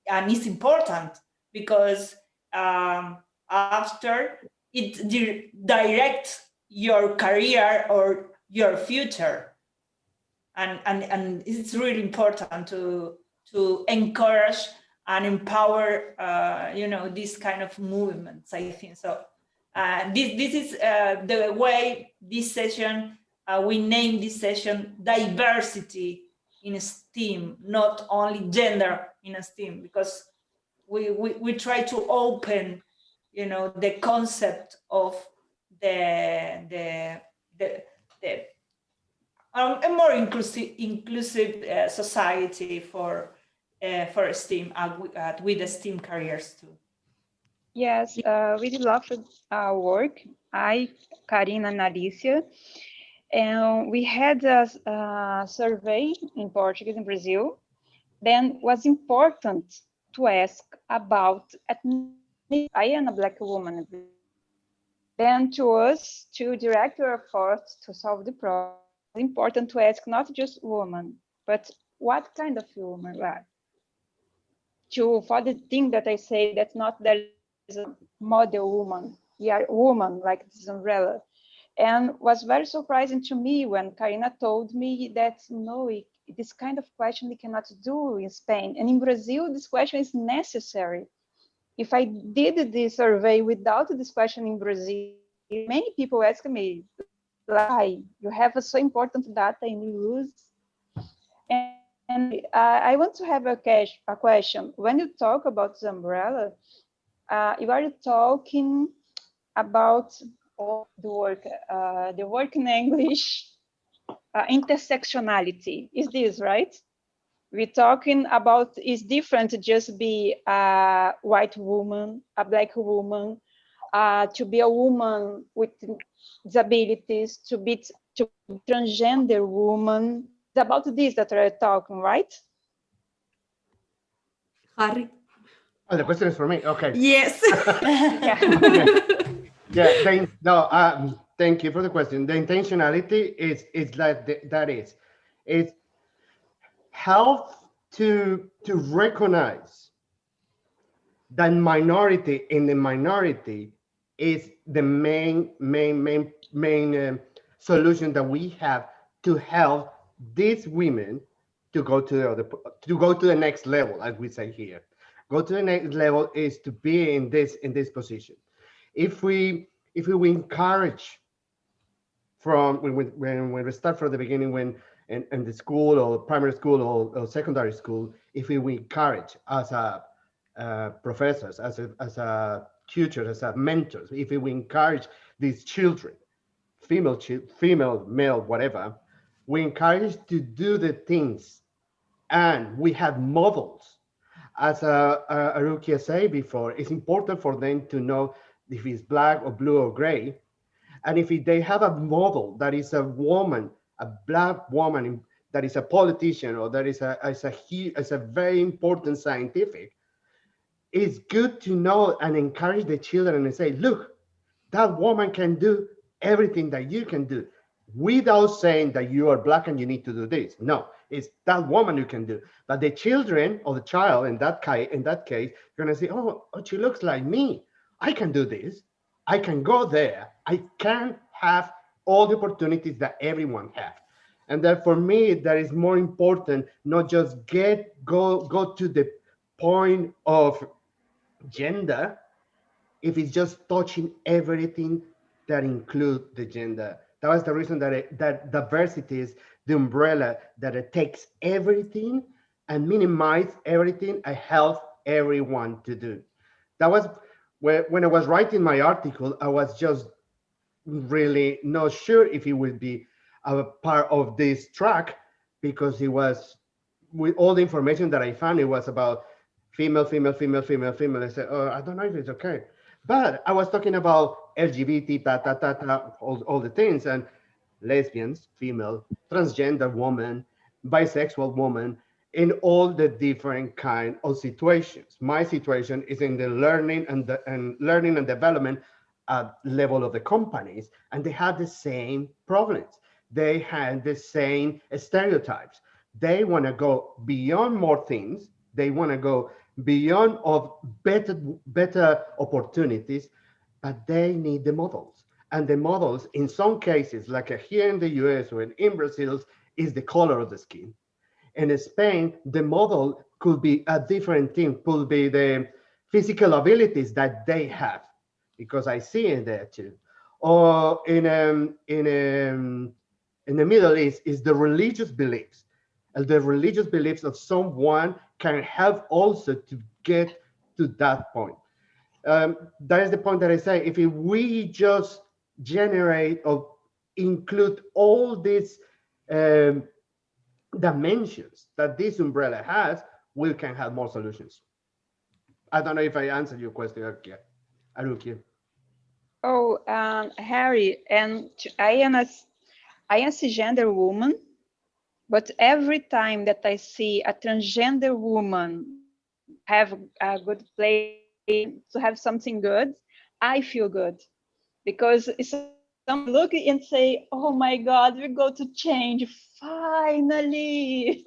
and it's important, because after it directs your career or your future, and it's really important to encourage and empower, this kind of movements, I think. So this is the way this session, we name this session diversity in STEAM, not only gender in STEAM, because we try to open, the concept of a more inclusive society for for STEAM with STEAM careers too. Yes, we loved our work. Karina and Alicia, and we had a survey in Portuguese in Brazil. Then was important to ask about ethnicity. I am a Black woman. Then to us, to direct our efforts to solve the problem, it's important to ask not just woman, but what kind of woman we are. For the thing that I say, that's not there is a model woman. We are woman like this umbrella. And was very surprising to me when Karina told me that no, this kind of question we cannot do in Spain. And in Brazil, this question is necessary. If I did this survey without this question in Brazil, many people ask me, why? You have so important data in use. And I want to have a question. When you talk about the umbrella, you are talking about the work in English, intersectionality. Is this right? We're talking about it's different to just be a white woman, a Black woman, to be a woman with disabilities, to be transgender woman. It's about this that we're talking, right? Harry? Oh, the question is for me. Okay. Yes. Yeah. Thank you for the question. The intentionality is it's help to recognize that minority in the minority is the main solution that we have to help these women to go to the next level, as we say here. Go to the next level is to be in this position. If we encourage from when we start from the beginning, when in the school or primary school or secondary school, if we encourage as a professors, as a tutors, as a mentors, if we encourage these children, female, male, whatever, we encourage to do the things, and we have models. As Arukia said before, it's important for them to know if it's black or blue or gray. And if they have a model that is a woman, a Black woman that is a politician or that is a very important scientific, it's good to know and encourage the children and say, look, that woman can do everything that you can do, without saying that you are Black and you need to do this. No, it's that woman who can do. But the children or the child in that case, you're gonna say, oh, she looks like me. I can do this. I can go there. I can have all the opportunities that everyone has. And that for me, that is more important, not just go to the point of gender, if it's just touching everything that includes the gender. That was the reason that diversity is the umbrella, that it takes everything and minimize everything and help everyone to do. That was when I was writing my article, I was just really not sure if it would be a part of this track, because it was, with all the information that I found, it was about female. I said, oh, I don't know if it's okay. But I was talking about LGBT, all the things, and lesbians, female, transgender woman, bisexual woman, in all the different kind of situations. My situation is in the learning and development level of the companies, and they had the same problems. They had the same stereotypes. They want to go beyond more things. They want to go beyond of better opportunities, but they need the models. And the models, in some cases, like here in the US or in Brazil, is the color of the skin. In Spain, the model could be a different thing, could be the physical abilities that they have, because I see it there too. Or in the Middle East is the religious beliefs. And the religious beliefs of someone can help also to get to that point. That is the point that I say, if we just generate or include all these dimensions that this umbrella has, we can have more solutions. I don't know if I answered your question, Aruki. Oh, Harry, and I am a cisgender woman, but every time that I see a transgender woman have a good play, to have something good, I feel good, because it's something look and say, oh my God, we're going to change finally.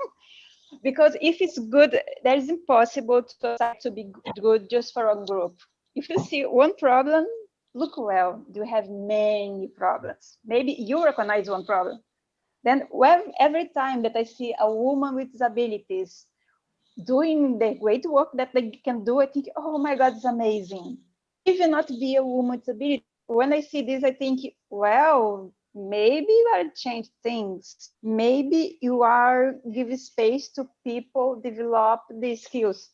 Because if it's good, that is impossible to be good just for a group. If you see one problem, look well, you have many problems. Maybe you recognize one problem. Then every time that I see a woman with disabilities doing the great work that they can do, I think, oh my God, it's amazing. Even not be a woman with disability. When I see this, I think, well, maybe you are change things. Maybe you are give space to people develop these skills.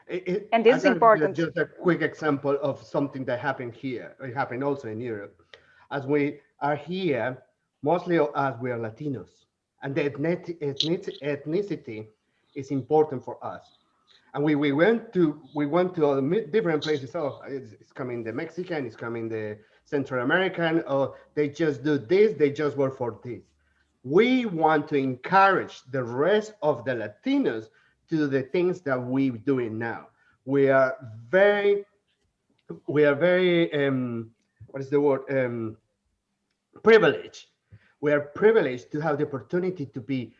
And this is important. Just a quick example of something that happened here. It happened also in Europe. As we are here, mostly as we are Latinos, and the ethnicity is important for us. And we went to all the different places. Oh, it's coming the Mexican, it's coming the Central American, or they just do this, they just work for this. We want to encourage the rest of the Latinos to do the things that we're doing now. We are very what is the word? Privileged. We are privileged to have the opportunity to be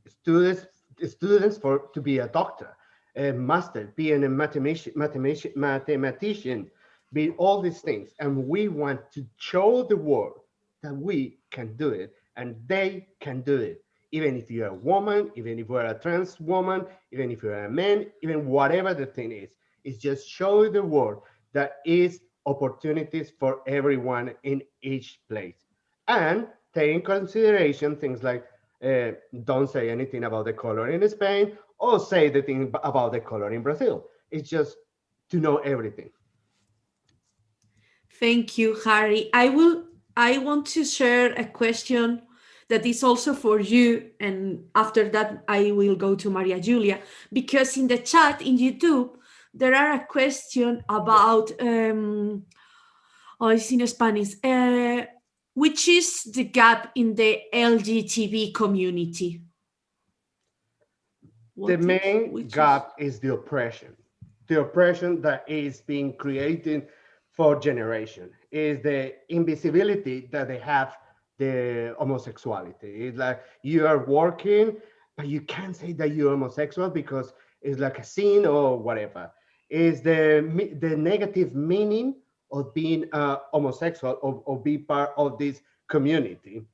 students to be a doctor, a master, being a mathematician, be all these things. And we want to show the world that we can do it and they can do it. Even if you're a woman, even if you're a trans woman, even if you're a man, even whatever the thing is, it's just show the world that is opportunities for everyone in each place. And take in consideration things like don't say anything about the color in Spain or say the thing about the color in Brazil. It's just to know everything. Thank you, Harry. I want to share a question that is also for you, and after that I will go to Maria Julia, because in the chat in YouTube there are a question about it's in Spanish. Which is the gap in the LGTB community? The main gap is the oppression that is being created for generation, is the invisibility that they have the homosexuality. It's like you are working, but you can't say that you're homosexual because it's like a sin or whatever. Is the negative meaning of being homosexual or be part of this community.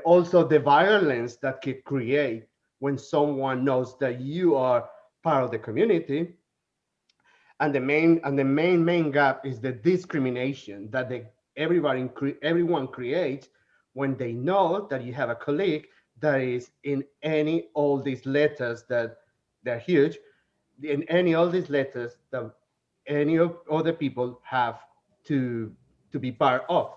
Also the violence that can create when someone knows that you are part of the community. And the main gap is the discrimination that everyone creates when they know that you have a colleague that is in all these letters that they're huge, in all these letters that any of other people have to be part of.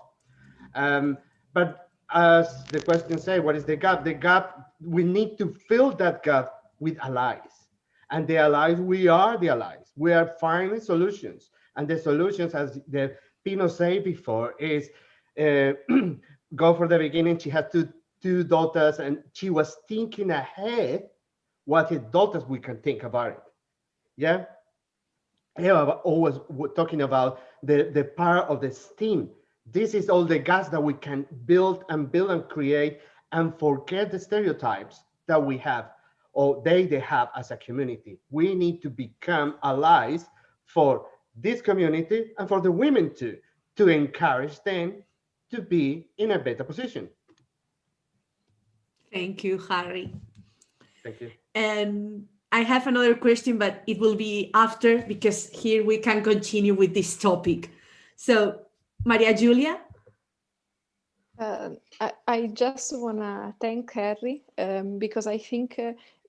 But as the question says, what is the gap? The gap, we need to fill that gap with allies. And the allies, we are the allies. We are finding solutions. And the solutions, as the Pino said before, is go for the beginning. She had two daughters, and she was thinking ahead what his daughters we can think about it. Yeah? Eva always talking about the power of the STEAM. This is all the gas that we can build and create and forget the stereotypes that we have or they have as a community. We need to become allies for this community and for the women too, to encourage them to be in a better position. Thank you, Harry. Thank you. And I have another question, but it will be after, because here we can continue with this topic. So, Maria Julia? I just want to thank Harry because I think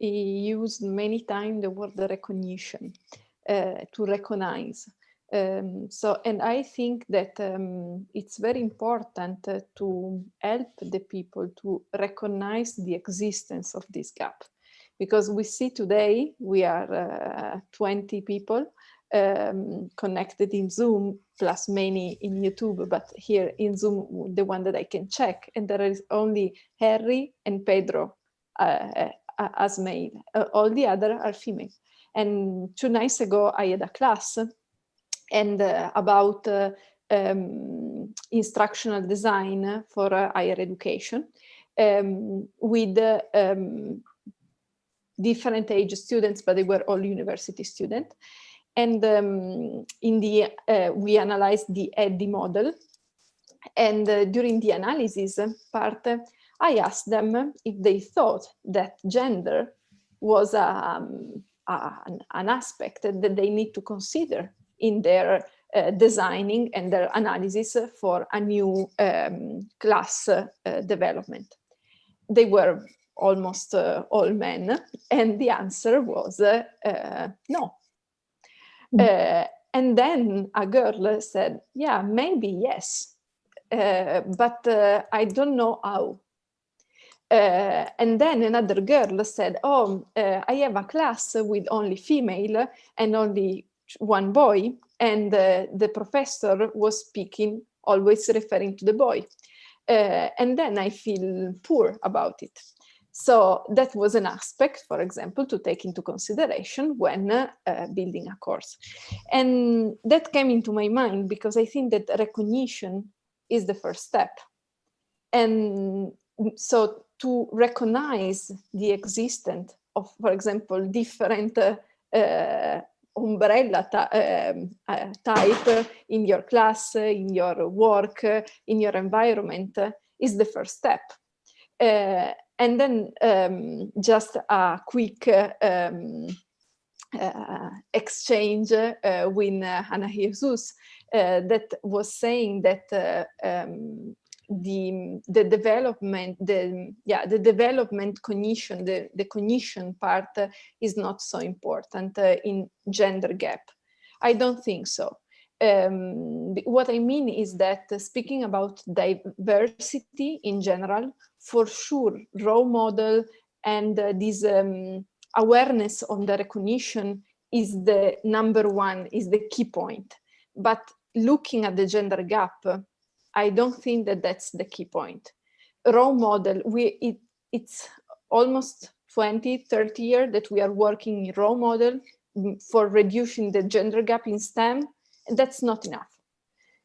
he used many times the word recognition, to recognize. And I think that it's very important to help the people to recognize the existence of this gap. because we see today we are 20 people connected in Zoom, plus many in YouTube, but here in Zoom, the one that I can check, and there is only Harry and Pedro as male. All the other are female. And 2 nights ago, I had a class and about instructional design for higher education with different age students, but they were all university students. And in the we analyzed the EDDI model, and during the analysis part, I asked them if they thought that gender was an aspect that they need to consider in their designing and their analysis for a new class development. They were almost all men, and the answer was no. And then a girl said, yeah, maybe yes, but I don't know how. And then another girl said, oh, I have a class with only female and only one boy, and the professor was speaking, always referring to the boy. And then I feel poor about it. So that was an aspect, for example, to take into consideration when building a course. And that came into my mind because I think that recognition is the first step. And so to recognize the existence of, for example, different umbrella type in your class, in your work, in your environment is the first step. And then just a quick exchange with Ana Jesus that was saying that the development, the development cognition, the cognition part is not so important in gender gap. I don't think so. What I mean is that speaking about diversity in general, for sure, role model and this awareness on the recognition is the number one, is the key point. But looking at the gender gap, I don't think that that's the key point. Role model, it's almost 20, 30 years that we are working in role model for reducing the gender gap in STEM, and that's not enough.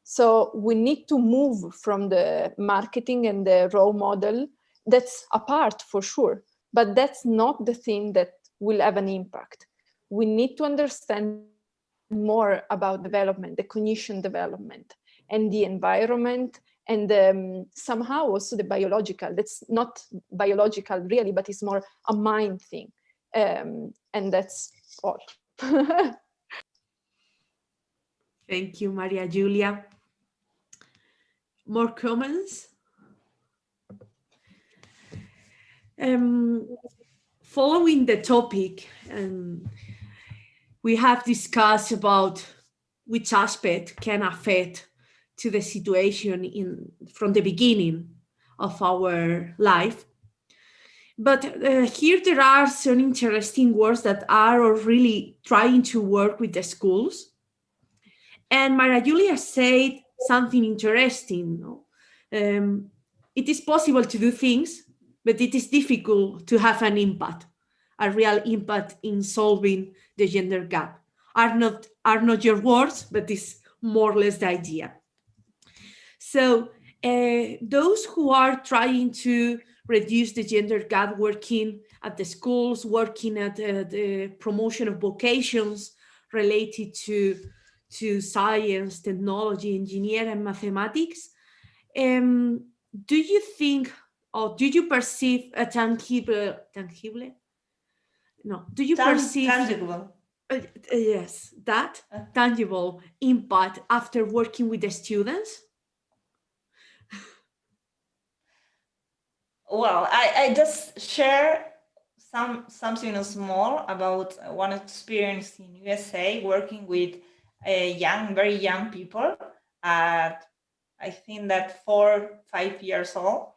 So we need to move from the marketing and the role model. That's a part for sure, but that's not the thing that will have an impact. We need to understand more about development, the cognition development, and the environment, and somehow also the biological. That's not biological really, but it's more a mind thing. And that's all. Thank you, Maria Julia. More comments? Following the topic, we have discussed about which aspect can affect to the situation from the beginning of our life. But here there are some interesting words that are really trying to work with the schools. And Maria Julia said something interesting. It is possible to do things, but it is difficult to have an impact, a real impact in solving the gender gap. Are not your words, but it's more or less the idea. So those who are trying to reduce the gender gap, working at the schools, working at the promotion of vocations related to science, technology, engineering, and mathematics, do you think, or do you perceive a tangible? No, do you perceive tangible? Yes, that tangible impact after working with the students? Well, I just share something small about one experience in USA working with very young people at, I think that 4-5 years old.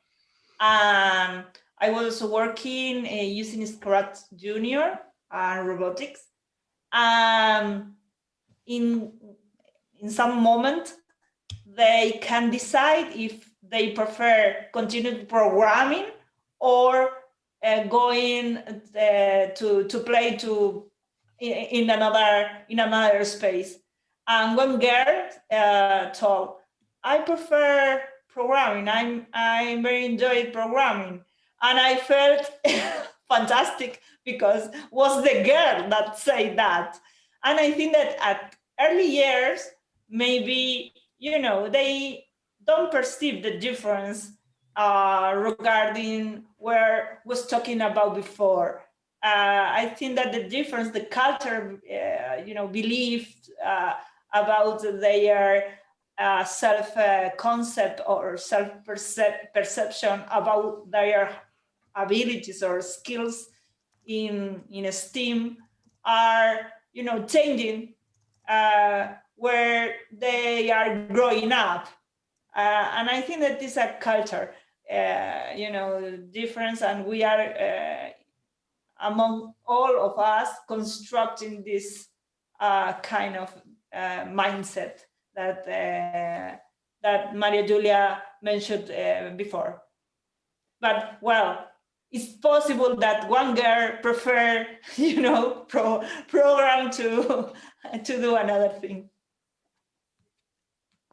I I was working using Scratch Junior and robotics. In some moment, they can decide if they prefer continued programming or going to play in another space. And one girl told, I prefer programming. I very enjoyed programming. And I felt fantastic because it was the girl that said that. And I think that at early years, maybe, they don't perceive the difference regarding where was talking about before. I think that the difference, the culture, belief about their self-concept or self-perception about their abilities or skills in STEAM are, changing where they are growing up. And I think that this is a culture, difference, and we are among all of us constructing this kind of mindset that Maria Julia mentioned before. But well, it's possible that one girl prefer, program to do another thing.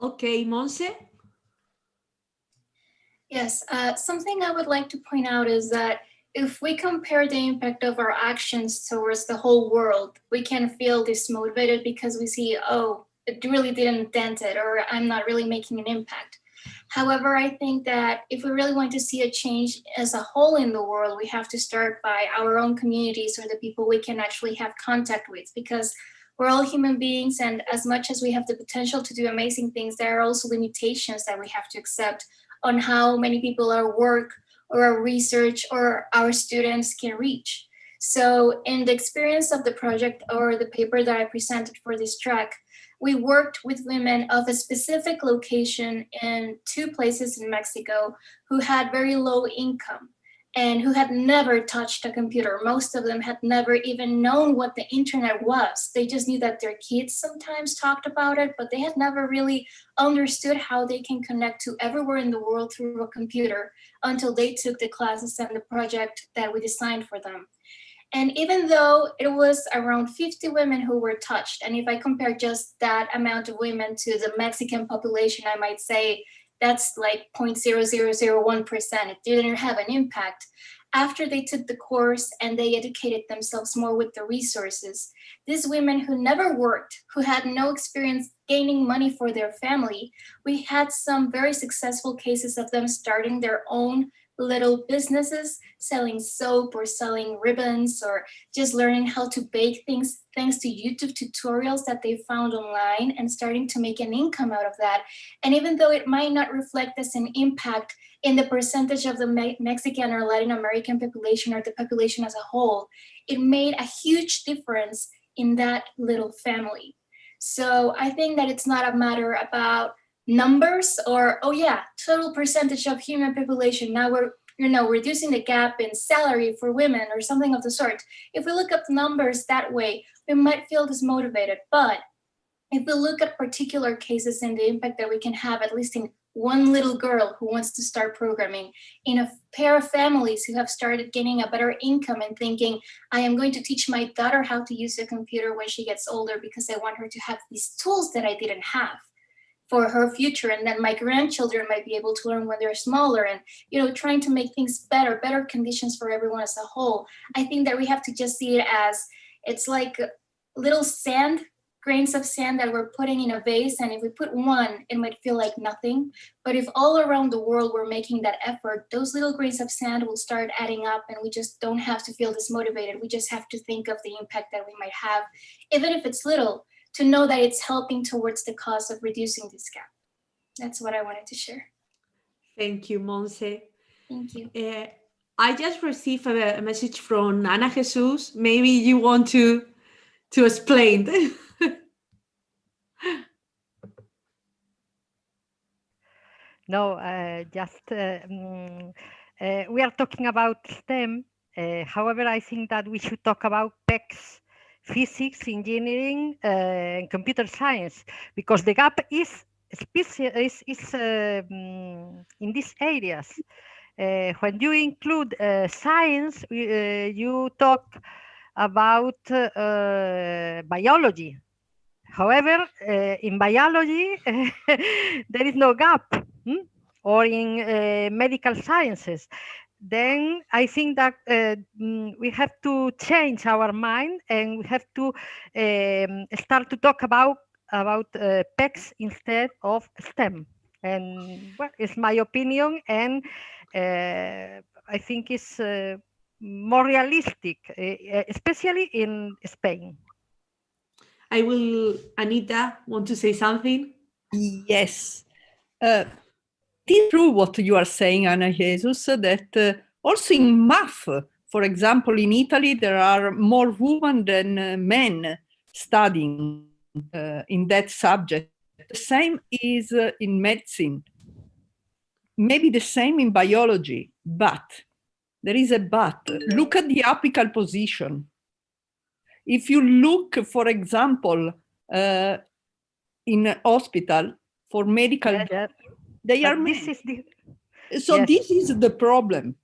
Okay, Monse? Yes, something I would like to point out is that if we compare the impact of our actions towards the whole world, we can feel dismotivated because we see, oh, it really didn't dent it, or I'm not really making an impact. However, I think that if we really want to see a change as a whole in the world, we have to start by our own communities or the people we can actually have contact with, because we're all human beings, and as much as we have the potential to do amazing things, there are also limitations that we have to accept on how many people our work or our research or our students can reach. So in the experience of the project or the paper that I presented for this track, we worked with women of a specific location in 2 places in Mexico who had very low income and who had never touched a computer. Most of them had never even known what the internet was. They just knew that their kids sometimes talked about it, but they had never really understood how they can connect to everywhere in the world through a computer until they took the classes and the project that we designed for them. And even though it was around 50 women who were touched, and if I compare just that amount of women to the Mexican population, I might say that's like 0.0001%. It didn't have an impact. After they took the course and they educated themselves more with the resources, these women who never worked, who had no experience gaining money for their family, we had some very successful cases of them starting their own little businesses, selling soap or selling ribbons or just learning how to bake things thanks to YouTube tutorials that they found online and starting to make an income out of that. And even though it might not reflect as an impact in the percentage of the Mexican or Latin American population or the population as a whole, it made a huge difference in that little family. So I think that it's not a matter about numbers or, oh yeah, total percentage of human population. Now we're reducing the gap in salary for women or something of the sort. If we look up numbers that way, we might feel dismotivated. But if we look at particular cases and the impact that we can have, at least in one little girl who wants to start programming, in a pair of families who have started getting a better income and thinking, I am going to teach my daughter how to use a computer when she gets older because I want her to have these tools that I didn't have for her future, and then my grandchildren might be able to learn when they're smaller, and trying to make things better conditions for everyone as a whole. I think that we have to just see it as it's like little grains of sand that we're putting in a vase, and if we put one, it might feel like nothing. But if all around the world we're making that effort, those little grains of sand will start adding up, and we just don't have to feel dismotivated. We just have to think of the impact that we might have, even if it's little, to know that it's helping towards the cause of reducing this gap. That's what I wanted to share. Thank you, Monse. Thank you. I just received a message from Ana Jesus. Maybe you want to explain. No, just we are talking about STEM. However, I think that we should talk about PECs, physics, engineering, and computer science, because the gap is in these areas. When you include science, you talk about biology. However, in biology, there is no gap, or in medical sciences. Then I think that we have to change our mind, and we have to start to talk about PECs instead of STEM. And well, it's my opinion, and I think it's more realistic, especially in Spain. I will, Anita, want to say something? Yes. It is true what you are saying, Ana Jesus, that also in math, for example, in Italy, there are more women than men studying in that subject. The same is in medicine. Maybe the same in biology, but there is a but. Look at the apical position. If you look, for example, in a hospital for medical, they are men. So this is the problem.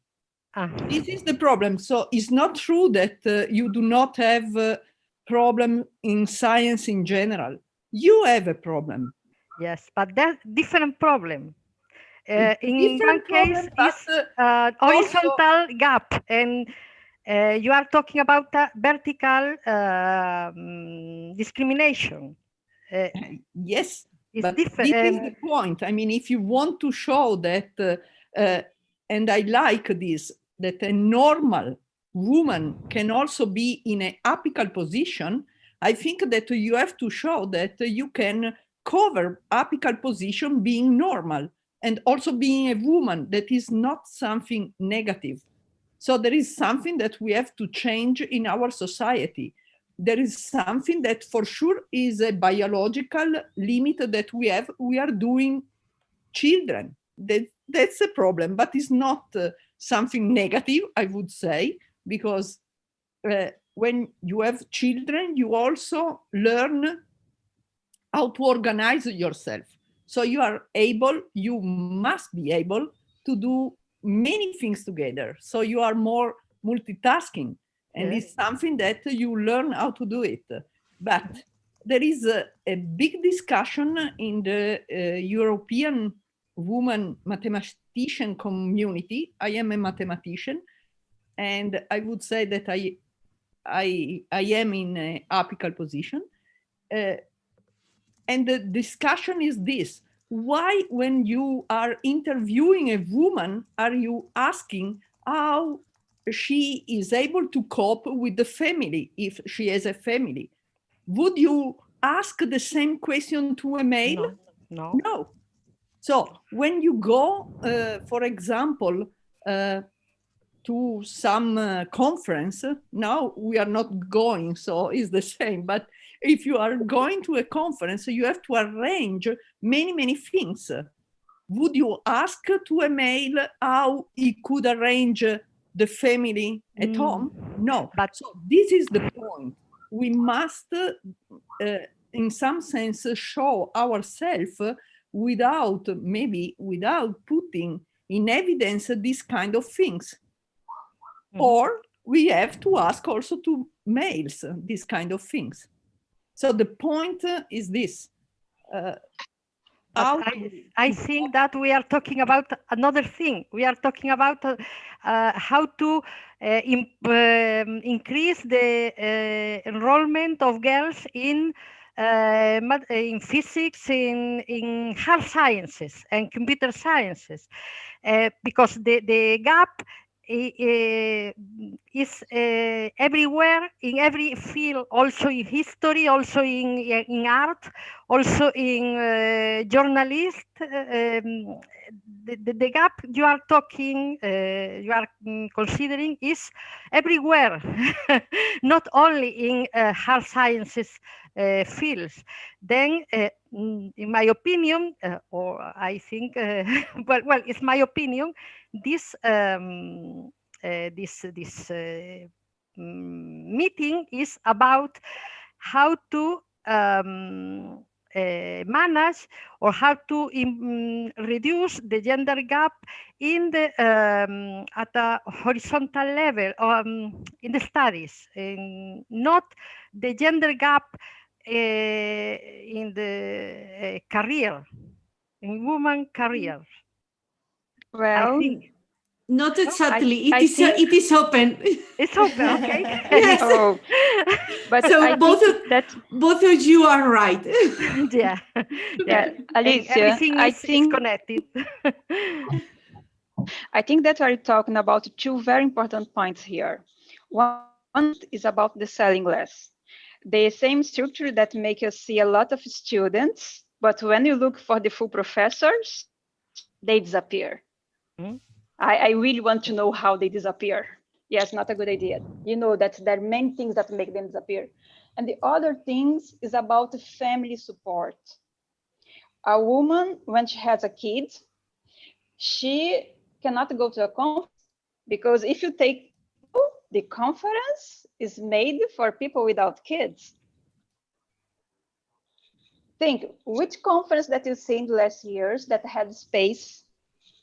This is the problem. So it's not true that you do not have a problem in science in general. You have a problem. Yes, but that's different problem. In one case, it's horizontal gap, and you are talking about vertical discrimination. Yes, it's but different. This is the point. I mean, if you want to show that, and I like this, that a normal woman can also be in an apical position, I think that you have to show that you can cover apical position being normal and also being a woman. That is not something negative. So there is something that we have to change in our society. There is something that for sure is a biological limit that we have. We are doing children. That's a problem, but it's not something negative, I would say, because when you have children, you also learn how to organize yourself. So you are able, you must be able to do many things together. So you are more multitasking. And it's something that you learn how to do it. But there is a big discussion in the European woman mathematician community. I am a mathematician, and I would say that I am in an apical position. And the discussion is this: why, when you are interviewing a woman, are you asking how she is able to cope with the family if she has a family? Would you ask the same question to a male? No. No. So when you go, for example, to some conference, now we are not going, so it's the same, but if you are going to a conference, you have to arrange many, many things. Would you ask to a male how he could arrange the family at home? No. But so this is the point. We must, in some sense, show ourselves without putting in evidence this kind of things. Or we have to ask also to males these kind of things. So the point is this. I think that we are talking about another thing. We are talking about how to increase the enrollment of girls in physics, in hard sciences and computer sciences, because the gap is everywhere, in every field, also in history, also in art, also in journalism. The gap you are talking, you are considering is everywhere, not only in hard sciences fields. Then, in my opinion, or I think, well, it's my opinion, this meeting is about how to manage or how to reduce the gender gap in the at a horizontal level in the studies, and not the gender gap in the career, in woman career. Well, I think. not exactly. I It is open. It's open, okay. Yes. Oh, but so I both of you are right. Yeah. Yeah, Alicia, everything I is think connected. I think that we're talking about two very important points here. One is about the selling less. The same structure that make us see a lot of students, but when you look for the full professors, they disappear. Mm-hmm. I really want to know how they disappear. Yes, not a good idea. You know that there are many things that make them disappear. And the other things is about the family support. A woman, when she has a kid, she cannot go to a conference because if you take the conference is made for people without kids. Think which conference that you seen in the last years that had space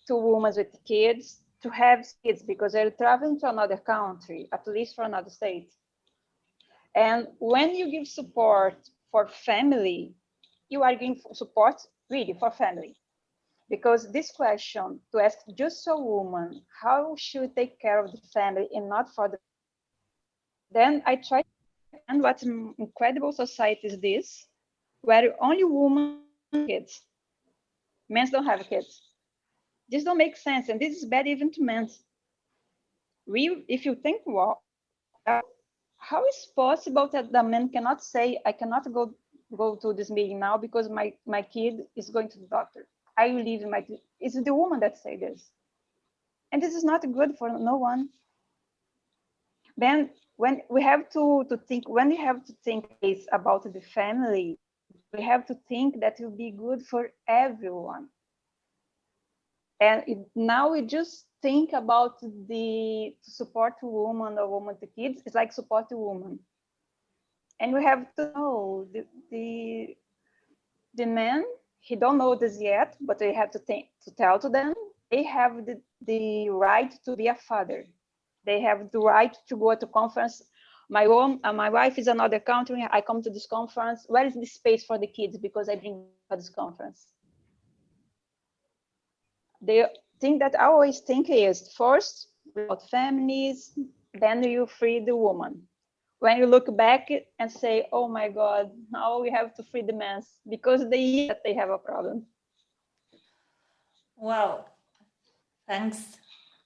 to women with kids to have kids because they're traveling to another country, at least for another state. And when you give support for family, you are giving support really for family. Because this question to ask just a woman, how should we take care of the family and not for the, then I try to understand what an incredible society is this, where only women have kids. Men don't have kids. This don't make sense, and this is bad even to men. If you think, well, how is possible that the man cannot say, I cannot go to this meeting now because my kid is going to the doctor. I will leave my kid. It's the woman that say this. And this is not good for no one. Then when we have to think about the family, we have to think that it will be good for everyone. And now we just think about the support a woman or woman to kids. It's like support a woman. And we have to know the man, he don't know this yet, but we have to tell to them, they have the right to be a father. They have the right to go to conference. My wife is another country. I come to this conference. Where is the space for the kids? Because I bring for this conference. The thing that I always think is first about families, then you free the woman. When you look back and say, oh my God, now we have to free the men because they have a problem. Well, thanks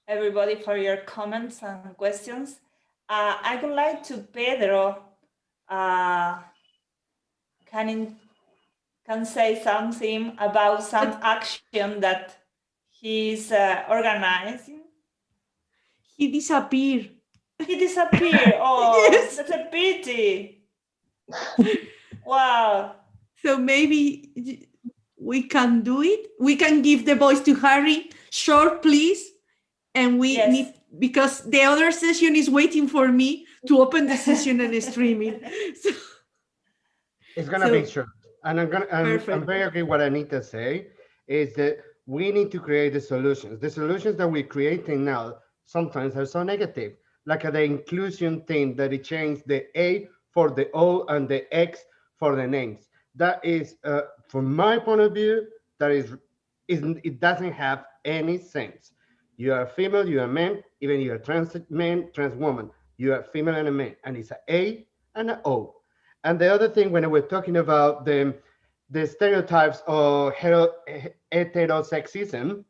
everybody for your comments and questions. I would like to Pedro can say something about some action that he's organizing. He disappeared. He disappeared. Oh, yes. That's a pity. Wow. So maybe we can do it. We can give the voice to Harry. Short, please. And we need, because the other session is waiting for me to open the session and streaming. So, it's gonna be short. And I'm very agree what Anita say is that we need to create the solutions. The solutions that we're creating now sometimes are so negative, like the inclusion thing that it changed the A for the O and the X for the names. That is, from my point of view, that it doesn't have any sense. You are a female, you are a man, even you are trans man, trans woman, you are a female and a man, and it's an A and an O. And the other thing, when we're talking about the stereotypes of heterosexism,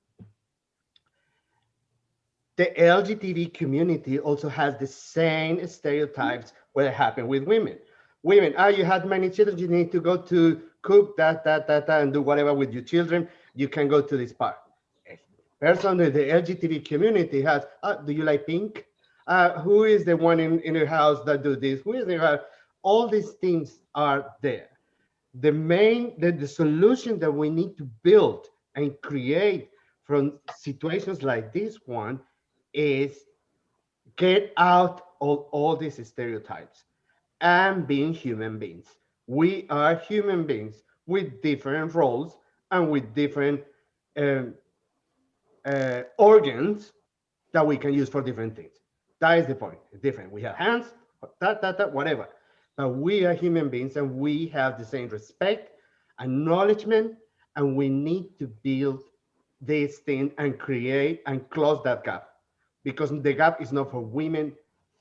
the LGBT community also has the same stereotypes what happen with women. Women, you had many children, you need to go to cook that, and do whatever with your children. You can go to this park. Person in the LGBT community has, do you like pink? Who is the one in your house that do this? Who is the all these things are there. The solution that we need to build and create from situations like this one is get out of all these stereotypes and being human beings. We are human beings with different roles and with different organs that we can use for different things. That is the point. It's different. We have hands, whatever. But we are human beings and we have the same respect, acknowledgement, and we need to build this thing and create and close that gap. Because the gap is not for women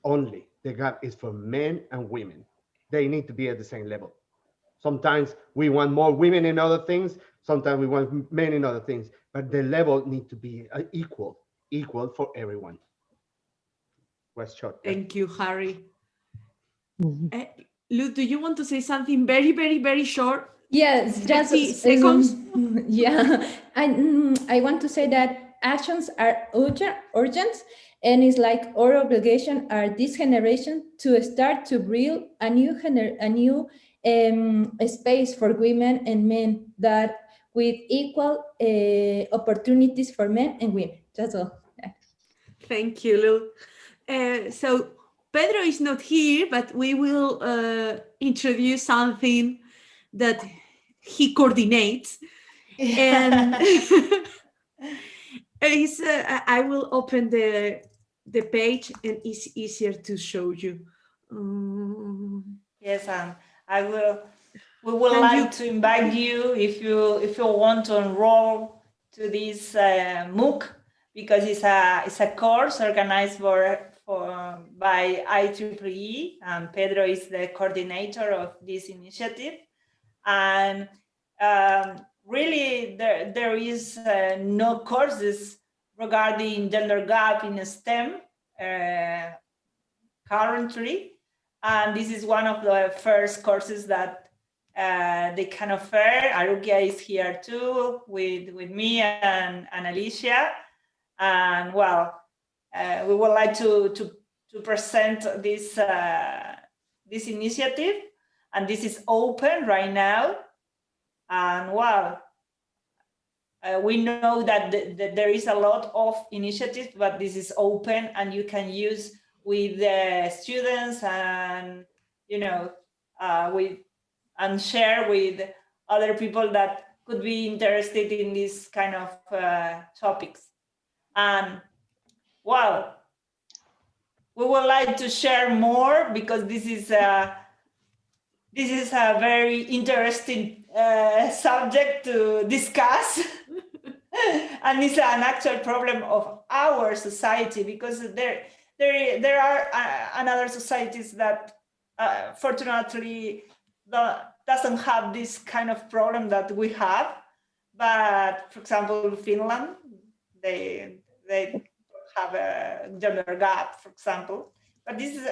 only. The gap is for men and women. They need to be at the same level. Sometimes we want more women in other things. Sometimes we want men in other things. But the level need to be equal for everyone. Was short. Thank you, Harry. Lu, do you want to say something very, very, very short? Yes, just 30 seconds. Yeah, I want to say that actions are urgent, and it's like our obligation are this generation to start to build a new space for women and men that with equal opportunities for men and women. That's all. Thank you, Lu. So Pedro is not here, but we will introduce something that he coordinates. And I will open the page and it's easier to show you. Yes, I will. We would like to invite you if you want to enroll to this MOOC, because it's a course organized by IEEE, and Pedro is the coordinator of this initiative. And really, there is no courses regarding gender gap in STEM currently, and this is one of the first courses that they can offer. Arukia is here too with me and Alicia, and well, we would like to present this initiative, and this is open right now. And well, we know that there is a lot of initiatives, but this is open and you can use with the students and, you know, and share with other people that could be interested in this kind of topics. And well, we would like to share more because this is a very interesting subject to discuss. And it's an actual problem of our society, because there are another societies that fortunately doesn't have this kind of problem that we have. But for example, Finland, they have a gender gap, for example. But this is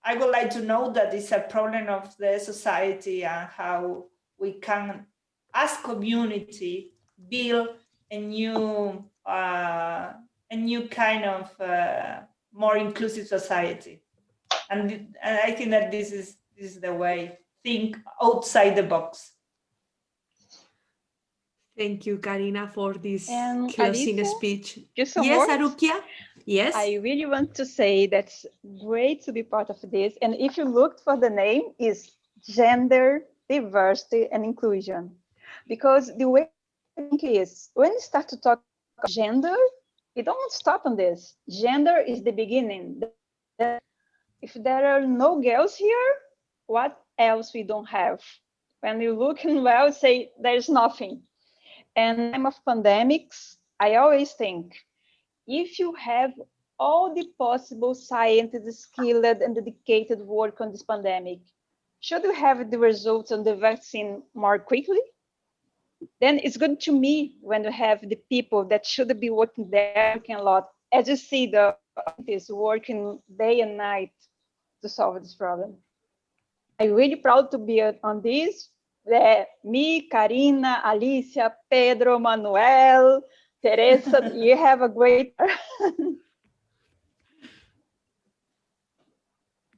I would like to know that it's a problem of the society and how we can, as community, build a new kind of more inclusive society. And I think that this is the way. Think outside the box. Thank you, Karina, for this closing Alicia, speech. just some Yes, words. Arukia? Yes. I really want to say that's great to be part of this. And if you looked for the name, is Gender, Diversity, and Inclusion. Because the way I think is, when you start to talk about gender, it don't stop on this. Gender is the beginning. If there are no girls here, what else we don't have? When you look and well, say there's nothing. And in time of pandemics, I always think, if you have all the possible scientists, skilled and dedicated work on this pandemic, should we have the results on the vaccine more quickly? Then it's good to me when you have the people that should be working there, working a lot. As you see, the scientists working day and night to solve this problem. I'm really proud to be on this. Me, Karina, Alicia, Pedro, Manuel, Teresa, you have a great...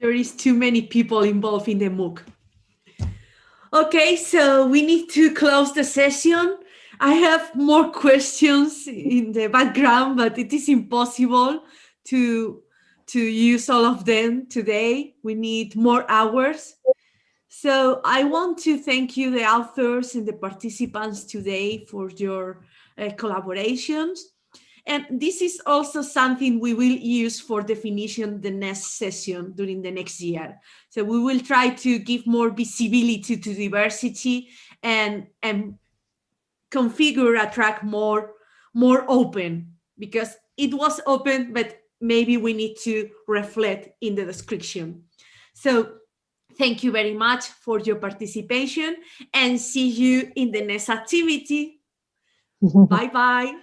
There is too many people involved in the MOOC. Okay, so we need to close the session. I have more questions in the background, but it is impossible to use all of them today. We need more hours. So I want to thank you, the authors and the participants today, for your collaborations. And this is also something we will use for definition the next session during the next year. So we will try to give more visibility to diversity and configure a track more open, because it was open, but maybe we need to reflect in the description. So thank you very much for your participation, and see you in the next activity. Bye-bye.